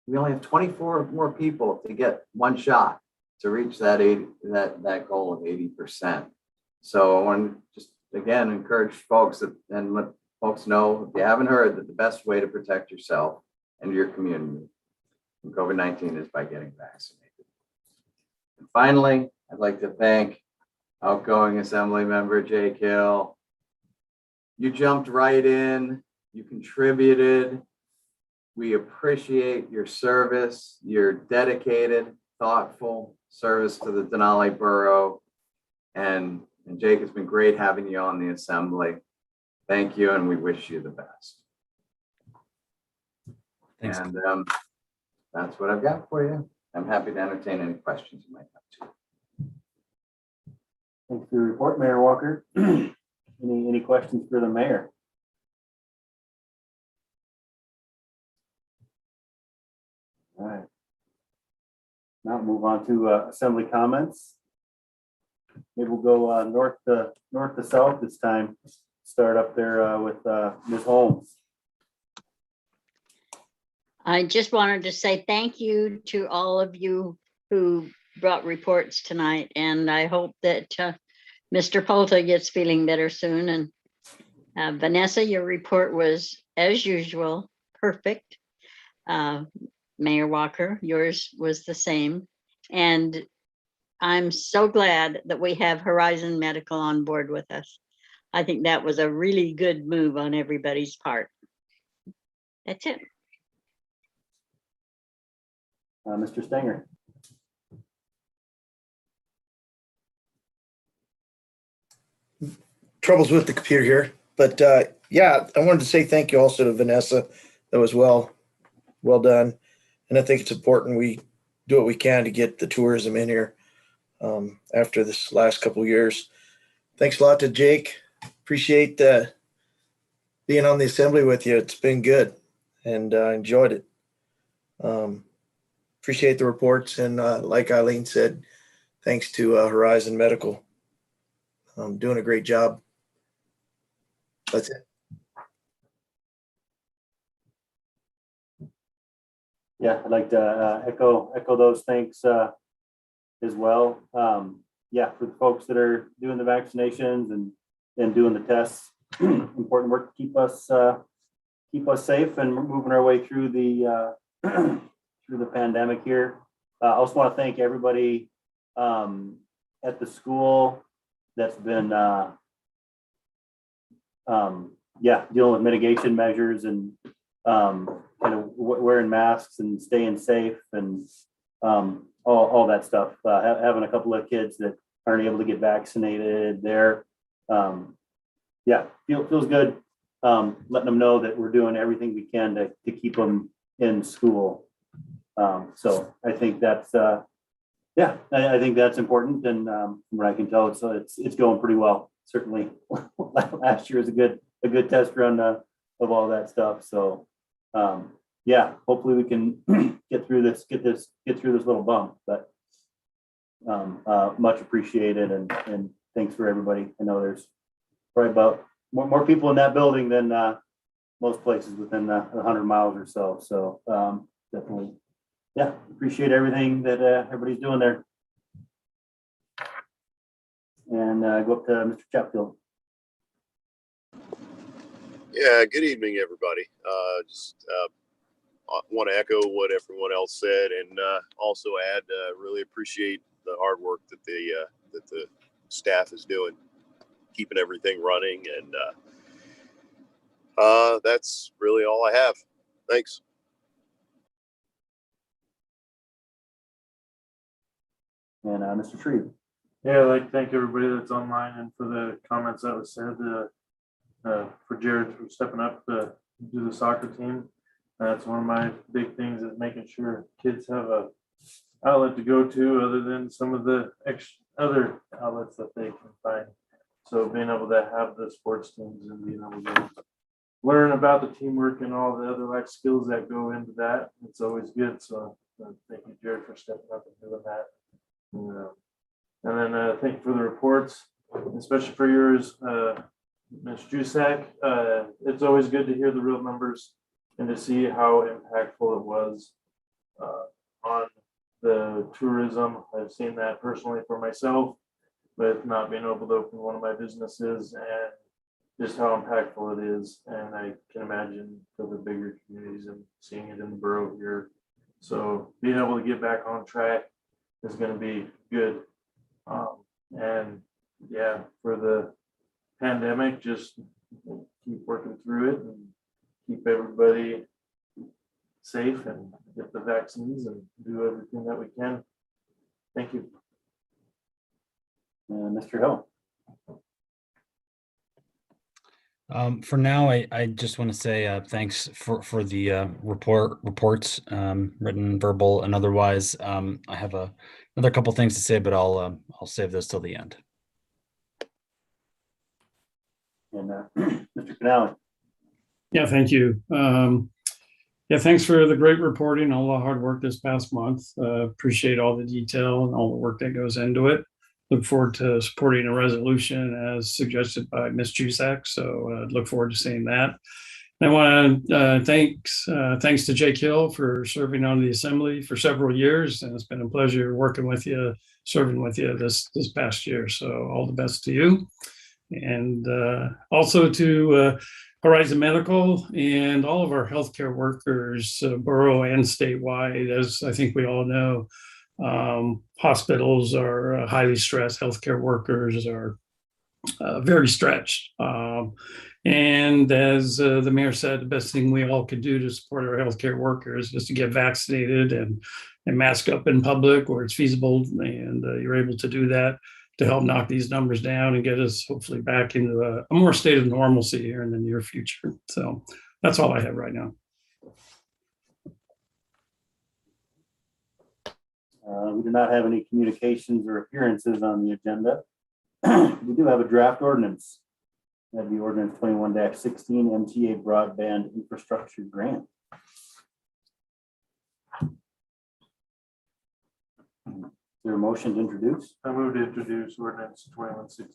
We only have 24 more people to get one shot to reach that goal of 80%. So I want to just again encourage folks and let folks know, if you haven't heard, that the best way to protect yourself and your community from COVID-19 is by getting vaccinated. And finally, I'd like to thank outgoing Assembly Member Jake Hill. You jumped right in. You contributed. We appreciate your service, your dedicated, thoughtful service to the Denali Borough. And Jake, it's been great having you on the Assembly. Thank you, and we wish you the best. Thanks. And that's what I've got for you. I'm happy to entertain any questions you might have too. Thanks for your report, Mayor Walker. Any questions for the mayor? All right. Now move on to assembly comments. Maybe we'll go north to south this time. Start up there with Ms. Holmes. I just wanted to say thank you to all of you who brought reports tonight, and I hope that Mr. Polta gets feeling better soon. And Vanessa, your report was, as usual, perfect. Mayor Walker, yours was the same. And I'm so glad that we have Horizon Medical on board with us. I think that was a really good move on everybody's part. That's it. Mr. Stenger. Troubles with the computer here, but yeah, I wanted to say thank you also to Vanessa. That was well done, and I think it's important we do what we can to get the tourism in here after this last couple of years. Thanks a lot to Jake. Appreciate being on the assembly with you. It's been good, and I enjoyed it. Appreciate the reports, and like Eileen said, thanks to Horizon Medical. Doing a great job. That's it. Yeah, I'd like to echo those thanks as well. Yeah, for the folks that are doing the vaccinations and doing the tests, important work to keep us safe and moving our way through the through the pandemic here. I also want to thank everybody at the school that's been dealing with mitigation measures and kind of wearing masks and staying safe and all that stuff. Having a couple of kids that aren't able to get vaccinated there, feels good. Letting them know that we're doing everything we can to keep them in school. So I think that's I think that's important, and from what I can tell, it's going pretty well. certainly last year was a good test run of all that stuff. So yeah, hopefully we can get through this little bump, but much appreciated, and thanks for everybody. I know there's probably about more people in that building than most places within 100 miles or so. So definitely, yeah, appreciate everything that everybody's doing there. And go up to Mr. Chatfield. Yeah, good evening, everybody. Just want to echo what everyone else said, and also add really appreciate the hard work that the staff is doing, keeping everything running, and that's really all I have. Thanks. And Mr. Shreve. Yeah, I'd like to thank everybody that's online and for the comments that was said, for Jared for stepping up to do the soccer team. That's one of my big things, is making sure kids have a outlet to go to other than some of the other outlets that they can find. So being able to have the sports teams and being able to learn about the teamwork and all the other life skills that go into that, it's always good. So thank you, Jared, for stepping up and doing that. And then thank you for the reports, especially for yours, Ms. Jusak. It's always good to hear the real numbers and to see how impactful it was on the tourism. I've seen that personally for myself, with not being able to open one of my businesses, and just how impactful it is. And I can imagine for the bigger communities and seeing it in the borough here. So being able to get back on track is going to be good. And yeah, for the pandemic, just keep working through it and keep everybody safe and get the vaccines and do everything that we can. Thank you. Mr. Hill. For now, I just want to say thanks for the reports, written, verbal, and otherwise. I have another couple things to say, but I'll save those till the end. And Mr. Canale. Yeah, thank you. Yeah, thanks for the great reporting, all the hard work this past month. Appreciate all the detail and all the work that goes into it. Look forward to supporting a resolution as suggested by Ms. Jusak. So look forward to seeing that. I want to thanks to Jake Hill for serving on the assembly for several years, and it's been a pleasure working with you, serving with you this past year. So all the best to you, and also to Horizon Medical and all of our healthcare workers, borough and statewide. As I think we all know, hospitals are highly stressed. Healthcare workers are very stretched. And as the mayor said, the best thing we all could do to support our healthcare workers is to get vaccinated and mask up in public where it's feasible. And you're able to do that to help knock these numbers down and get us hopefully back into a more state of normalcy here in the near future. So that's all I have right now. We do not have any communications or appearances on the agenda. We do have a draft ordinance. That'd be ordinance 21-16 MTA broadband infrastructure grant. Is there a motion to introduce? I move to introduce ordinance 21-16.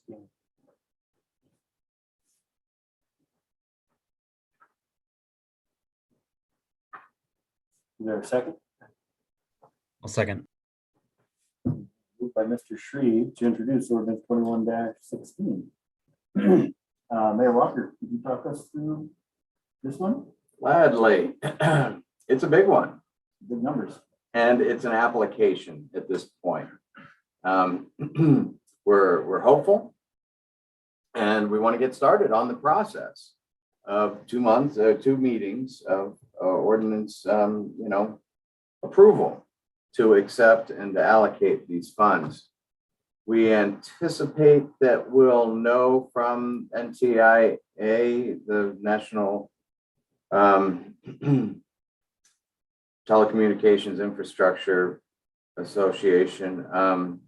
Is there a second? I'll second. Moved by Mr. Shreve to introduce ordinance 21-16. Mayor Walker, could you talk us through this one? Gladly. It's a big one. Big numbers. And it's an application at this point. We're hopeful, and we want to get started on the process of 2 months, 2 meetings of ordinance, approval to accept and to allocate these funds. We anticipate that we'll know from NTIA, the National Telecommunications Infrastructure Association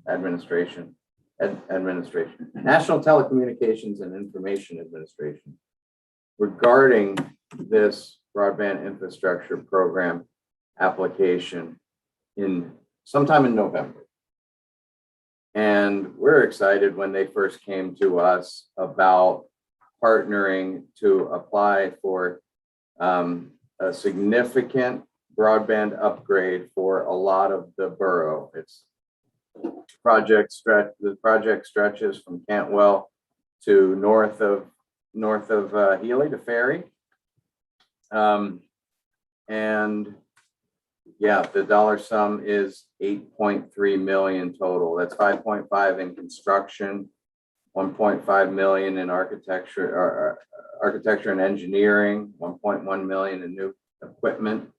administration, Administration, National Telecommunications and Information Administration, regarding this broadband infrastructure program application sometime in November. And we're excited when they first came to us about partnering to apply for a significant broadband upgrade for a lot of the borough. The project stretches from Cantwell to north of Healy to Ferry. And yeah, the dollar sum is 8.3 million total. That's 5.5 in construction, 1.5 million in architecture and engineering, 1.1 million in new equipment.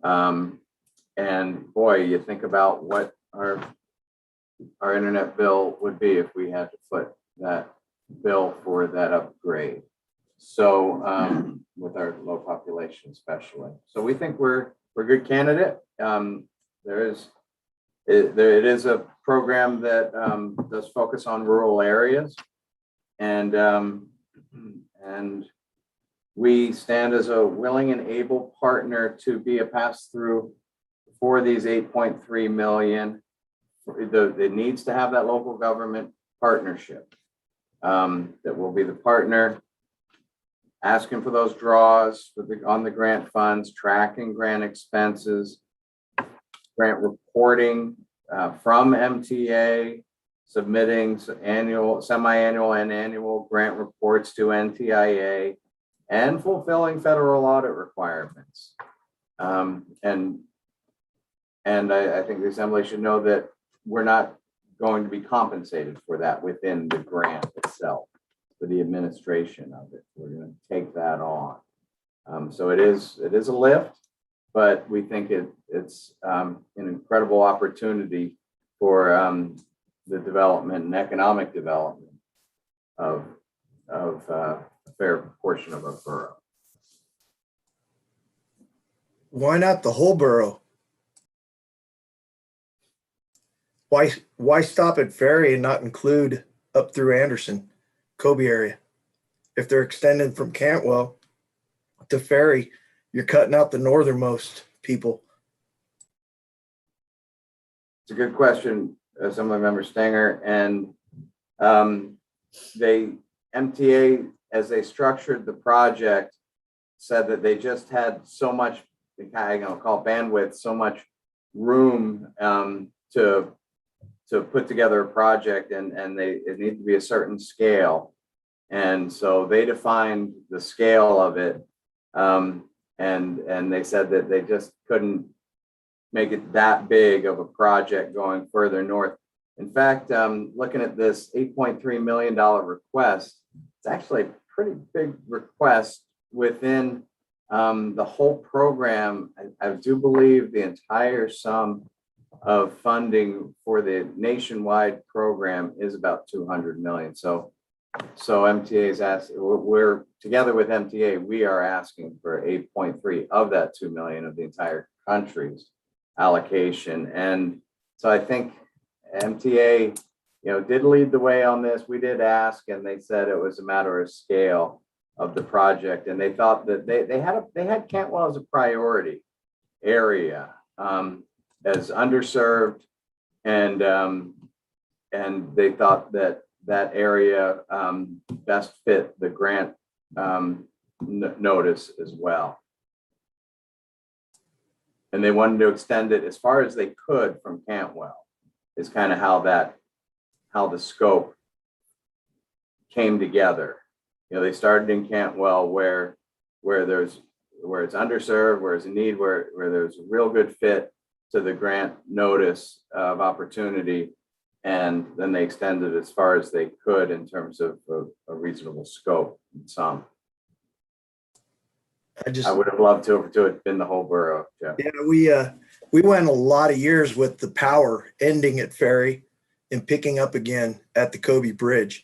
And boy, you think about what our internet bill would be if we had to foot that bill for that upgrade. So with our low population especially. So we think we're a good candidate. It is a program that does focus on rural areas, and we stand as a willing and able partner to be a pass-through for these 8.3 million. It needs to have that local government partnership that will be the partner, asking for those draws on the grant funds, tracking grant expenses, grant reporting from MTA, submitting semi-annual and annual grant reports to NTIA, and fulfilling federal audit requirements. And I think the Assembly should know that we're not going to be compensated for that within the grant itself, for the administration of it. We're going to take that on. So it is a lift, but we think it's an incredible opportunity for the development and economic development of a fair portion of our borough. Why not the whole borough? Why stop at Ferry and not include up through Anderson, Kobe area? If they're extending from Cantwell to Ferry, you're cutting out the northernmost people. It's a good question, Assemblymember Stenger, and MTA, as they structured the project, said that they just had so much, call bandwidth, so much room to put together a project, and it needed to be a certain scale. And so they defined the scale of it. And they said that they just couldn't make it that big of a project going further north. In fact, looking at this $8.3 million request, it's actually a pretty big request within the whole program. I do believe the entire sum of funding for the nationwide program is about 200 million. So MTA's asked, we're together with MTA, we are asking for 8.3 of that 2 million of the entire country's allocation. And so I think MTA, did lead the way on this. We did ask, and they said it was a matter of scale of the project. And they thought that they had Cantwell as a priority area, as underserved, and they thought that area best fit the grant notice as well. And they wanted to extend it as far as they could from Cantwell, is kind of how the scope came together. They started in Cantwell where it's underserved, where there's a need, where there's a real good fit to the grant notice of opportunity, and then they extended as far as they could in terms of a reasonable scope in some. I would have loved to have been the whole borough, Jeff. Yeah, we went a lot of years with the power ending at Ferry and picking up again at the Kobe Bridge.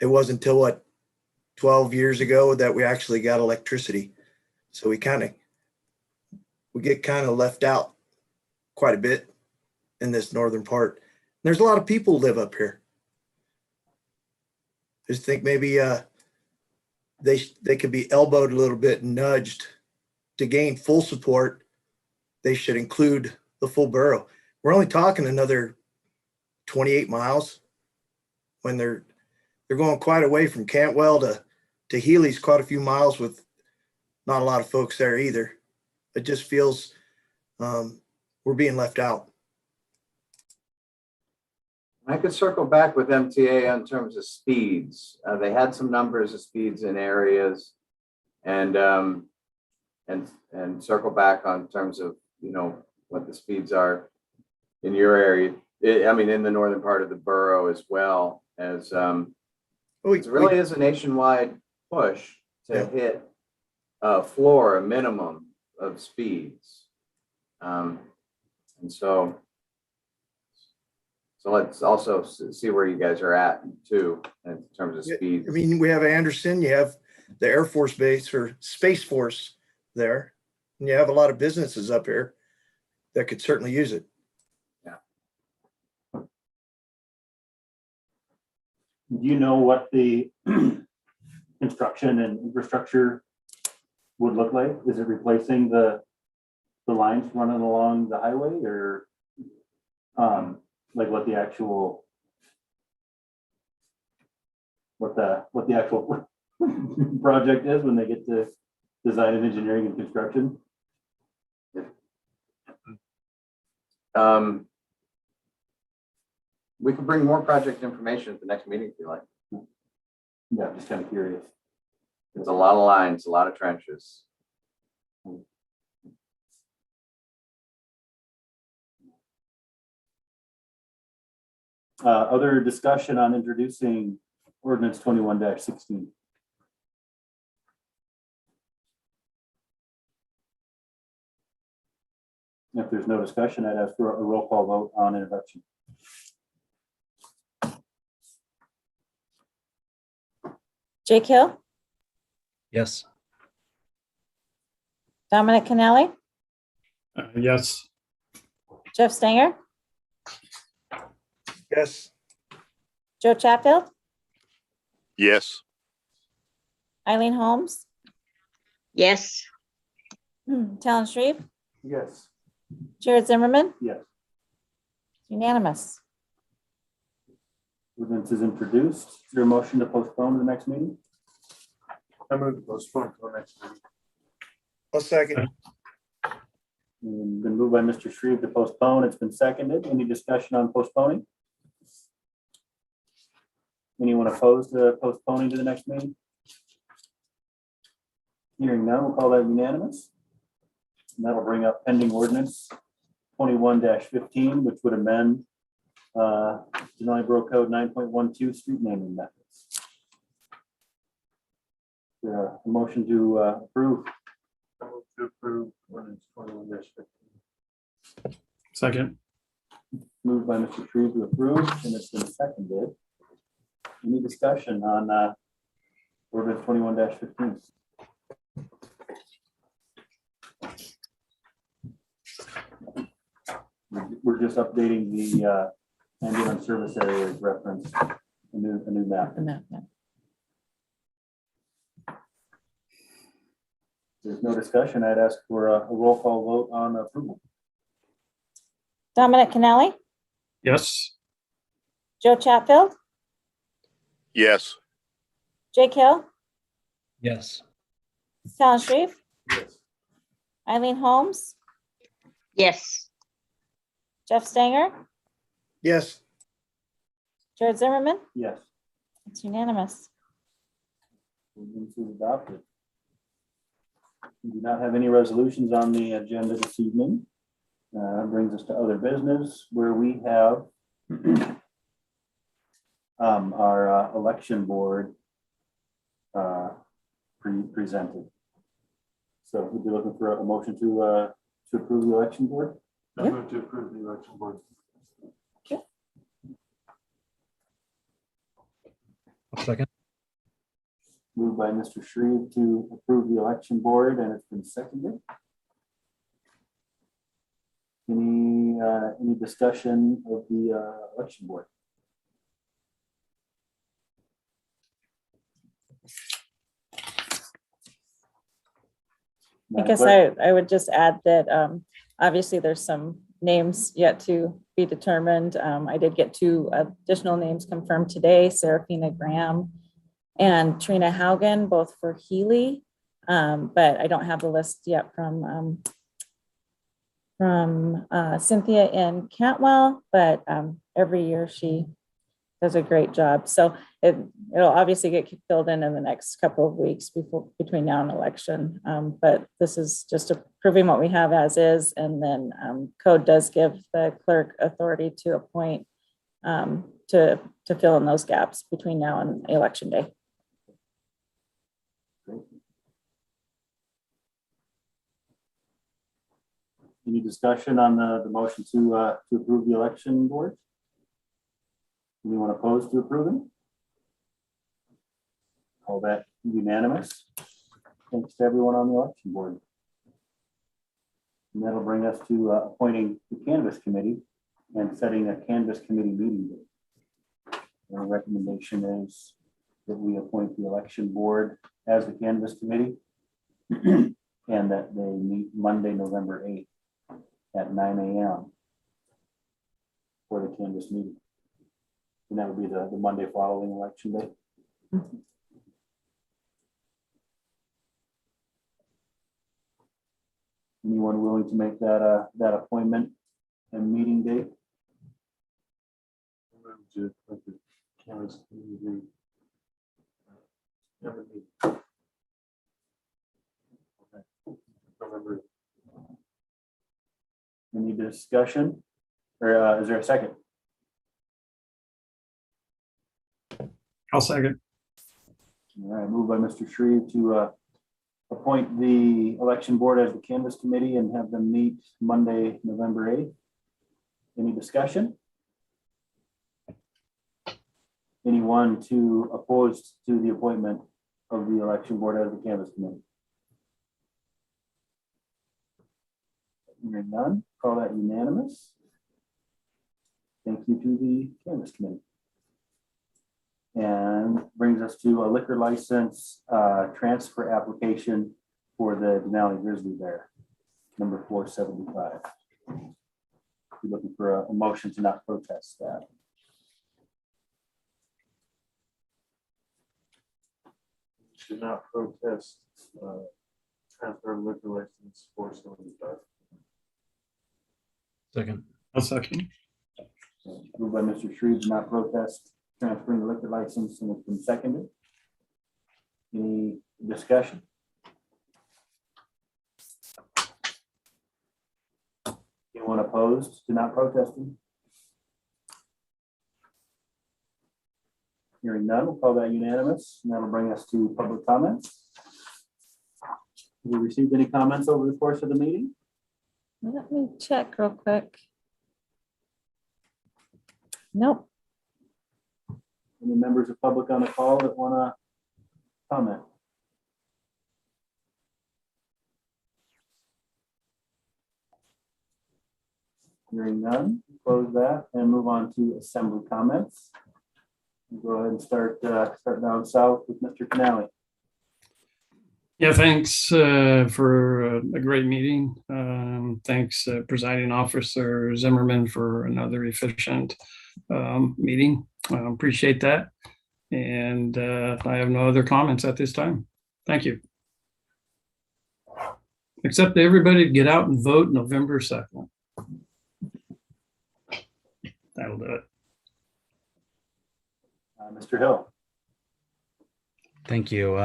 It wasn't until 12 years ago that we actually got electricity. So we get kind of left out quite a bit in this northern part. There's a lot of people live up here. just think maybe they could be elbowed a little bit and nudged to gain full support. They should include the full borough. We're only talking another 28 miles when they're going quite a way from Cantwell to Healy's, quite a few miles with not a lot of folks there either. It just feels we're being left out. I could circle back with MTA in terms of speeds. They had some numbers of speeds in areas, and circle back on terms of, you know, what the speeds are in your area. I mean, in the northern part of the borough as well as it really is a nationwide push to hit a floor, a minimum of speeds, and so let's also see where you guys are at too in terms of speed. I mean, we have Anderson, you have the Air Force Base or Space Force there, and you have a lot of businesses up here that could certainly use it. Do you know what the construction and infrastructure would look like? Is it replacing the lines running along the highway, or like what the actual project is when they get to design and engineering and construction? We could bring more project information at the next meeting if you like. Yeah, I'm just kind of curious. There's a lot of lines, a lot of trenches. Other discussion on introducing ordinance 21-16. If there's no discussion, I'd ask for a roll call vote on introduction. Jake Hill, Yes. Dominic Canali, Yes. Jeff Stanger, Yes. Joe Chatfield, Yes. Eileen Holmes, Yes. Talon Shreve, Yes. Jared Zimmerman, Yes. unanimous. Ordinance is introduced. Is there a motion to postpone to the next meeting? I move to postpone to the next meeting. I'll second. And been moved by Mr. Shreve to postpone. It's been seconded. Any discussion on postponing? Anyone opposed to postponing to the next meeting? Hearing none, we'll call that unanimous. And that'll bring up pending ordinance 21-15, which would amend Denali Borough Code 9.12 street naming methods. A motion to approve. I move to approve ordinance 21-15. Second. Moved by Mr. Shreve to approve, and it's been seconded. Any discussion on ordinance 21-15? We're just updating the ambulance service areas reference, a new map. There's no discussion. I'd ask for a roll call vote on approval. Dominic Canali, Yes. Joe Chatfield, Yes. Jake Hill, Yes. Talon Shreve, Yes. Eileen Holmes, Yes. Jeff Stanger, Yes. Jared Zimmerman, Yes. it's unanimous. Ordinance is adopted. We do not have any resolutions on the agenda this evening. Brings us to other business where we have our election board presented. So we'll be looking for a motion to approve the election board. I move to approve the election board. Second. Moved by Mr. Shreve to approve the election board, and it's been seconded. Any discussion of the election board? I guess I would just add that obviously there's some names yet to be determined. I did get 2 additional names confirmed today, Serafina Graham and Trina Haugen, both for Healy. But I don't have the list yet from Cynthia in Cantwell, but every year she does a great job. So it'll obviously get filled in the next couple of weeks between now and election. But this is just approving what we have as is. And then code does give the clerk authority to appoint to fill in those gaps between now and election day. Any discussion on the motion to approve the election board? Anyone opposed to approving? All that unanimous. Thanks to everyone on the election board. And that'll bring us to appointing the canvas committee and setting a canvas committee meeting date. Our recommendation is that we appoint the election board as the canvas committee and that they meet Monday, November 8th at 9 a.m. for the canvas meeting. And that would be the Monday following election day. Anyone willing to make that appointment and meeting date? Any discussion? Or is there a second? I'll second. All right, moved by Mr. Shreve to appoint the election board as the canvas committee and have them meet Monday, November 8th. Any discussion? Anyone to oppose to the appointment of the election board as the canvas committee? Hearing none, call that unanimous. Thank you to the canvas committee. And brings us to a liquor license transfer application for the Denali Grizzly Bear, number 475. We're looking for a motion to not protest that. Should not protest transfer liquor license 475. Second. I'll second. Moved by Mr. Shreve to not protest transferring the liquor license, and it's been seconded. Any discussion? Anyone opposed to not protesting? Hearing none, we'll call that unanimous, and that'll bring us to public comments. Have we received any comments over the course of the meeting? Let me check real quick. Nope. Any members of public on the call that want to comment? Hearing none, close that and move on to assembly comments. We'll go ahead and start down south with Mr. Denali. Yeah, thanks for a great meeting. Thanks, Presiding Officer Zimmerman, for another efficient meeting. Appreciate that. And I have no other comments at this time. Thank you. Except that everybody get out and vote November 2nd. That'll do it. Mr. Hill. Thank you.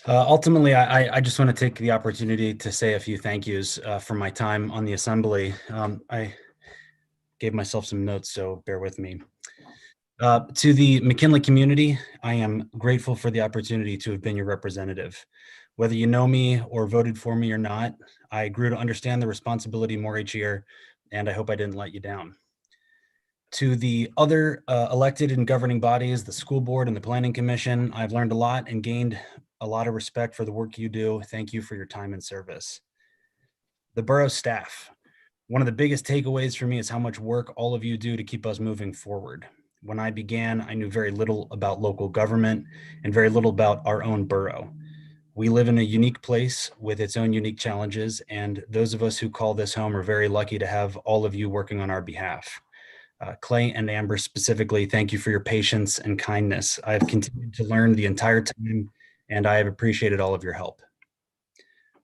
Ultimately, I just want to take the opportunity to say a few thank yous for my time on the assembly. I gave myself some notes, so bear with me. To the McKinley community, I am grateful for the opportunity to have been your representative. Whether you know me or voted for me or not, I grew to understand the responsibility more each year, and I hope I didn't let you down. To the other elected and governing bodies, the school board and the planning commission, I've learned a lot and gained a lot of respect for the work you do. Thank you for your time and service. The borough staff. One of the biggest takeaways for me is how much work all of you do to keep us moving forward. When I began, I knew very little about local government and very little about our own borough. We live in a unique place with its own unique challenges, and those of us who call this home are very lucky to have all of you working on our behalf. Clay and Amber specifically, thank you for your patience and kindness. I have continued to learn the entire time, and I have appreciated all of your help.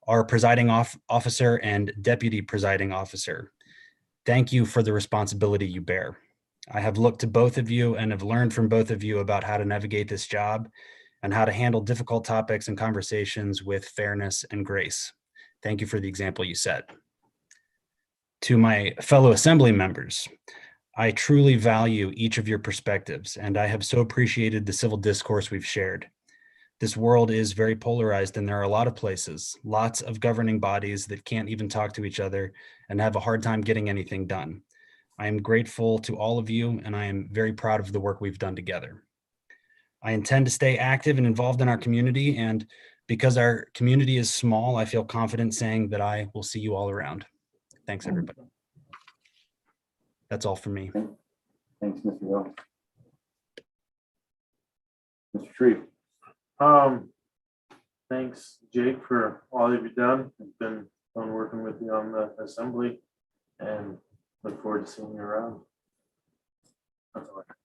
Our presiding officer and deputy presiding officer, thank you for the responsibility you bear. I have looked to both of you and have learned from both of you about how to navigate this job and how to handle difficult topics and conversations with fairness and grace. Thank you for the example you set. To my fellow assembly members, I truly value each of your perspectives, and I have so appreciated the civil discourse we've shared. This world is very polarized, and there are a lot of places, lots of governing bodies that can't even talk to each other and have a hard time getting anything done. I am grateful to all of you, and I am very proud of the work we've done together. I intend to stay active and involved in our community, and because our community is small, I feel confident saying that I will see you all around. Thanks, everybody. That's all for me. Thanks, Mr. Hill. Mr. Shreve. Thanks, Jake, for all you've done. It's been fun working with you on the assembly, and look forward to seeing you around. That's all I got.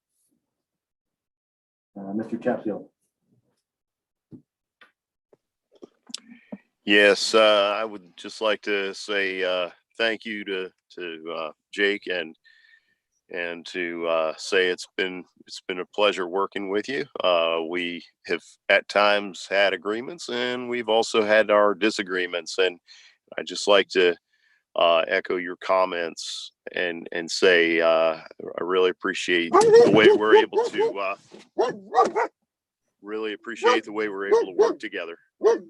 Mr. Chatfield. Yes, I would just like to say thank you to Jake and to say it's been a pleasure working with you. We have at times had agreements, and we've also had our disagreements. And I just like to echo your comments and say I really appreciate the way we're able to work together. And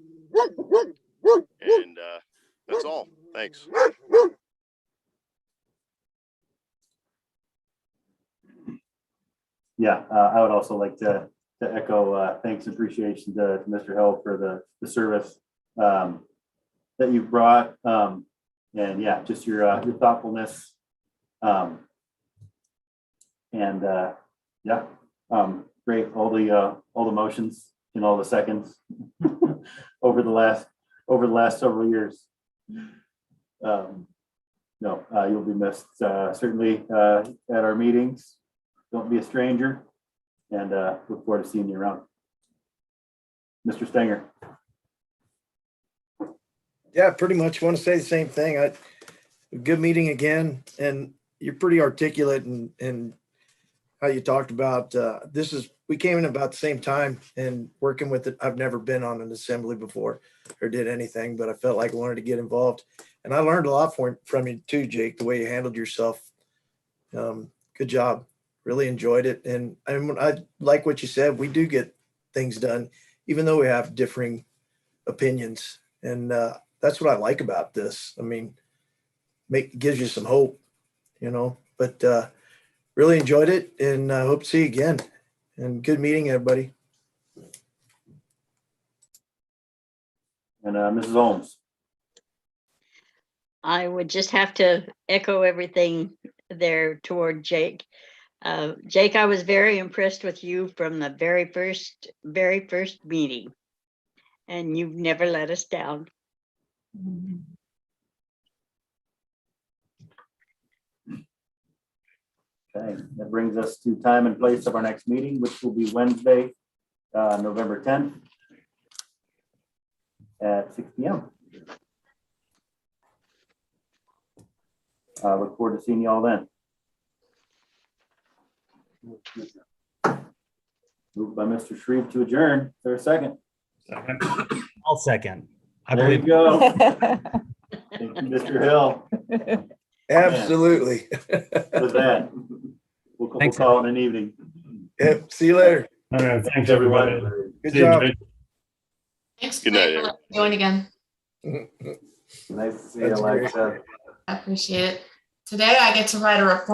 that's all. Thanks. Yeah, I would also like to echo thanks and appreciation to Mr. Hill for the service that you brought. And yeah, just your thoughtfulness. Great. All the motions and all the seconds over the last several years. You'll be missed certainly at our meetings. Don't be a stranger, and look forward to seeing you around. Mr. Stenger. Yeah, pretty much want to say the same thing. Good meeting again, and you're pretty articulate in how you talked about we came in about the same time and working with it. I've never been on an assembly before or did anything, but I felt like I wanted to get involved, and I learned a lot from you too, Jake, the way you handled yourself. Good job. Really enjoyed it. And I like what you said. We do get things done, even though we have differing opinions. And that's what I like about this. I mean, gives you some hope, but really enjoyed it, and I hope to see you again. And good meeting, everybody. And Mrs. Holmes. I would just have to echo everything there toward Jake. Jake, I was very impressed with you from the very first meeting, and you've never let us down. Okay, that brings us to time and place of our next meeting, which will be Wednesday, November 10th at 6 p.m. Look forward to seeing you all then. Moved by Mr. Shreve to adjourn. Is there a second? Second. I'll second. There you go. Thank you, Mr. Hill. Absolutely. With that, we'll call it an evening. Yep. See you later. All right. Thanks, everyone. everybody. Good See you, job. Jake. Thanks. Good night, Clay, for letting me join again. Nice to see you, That's great. Alexa. I appreciate it. Today I get to write a report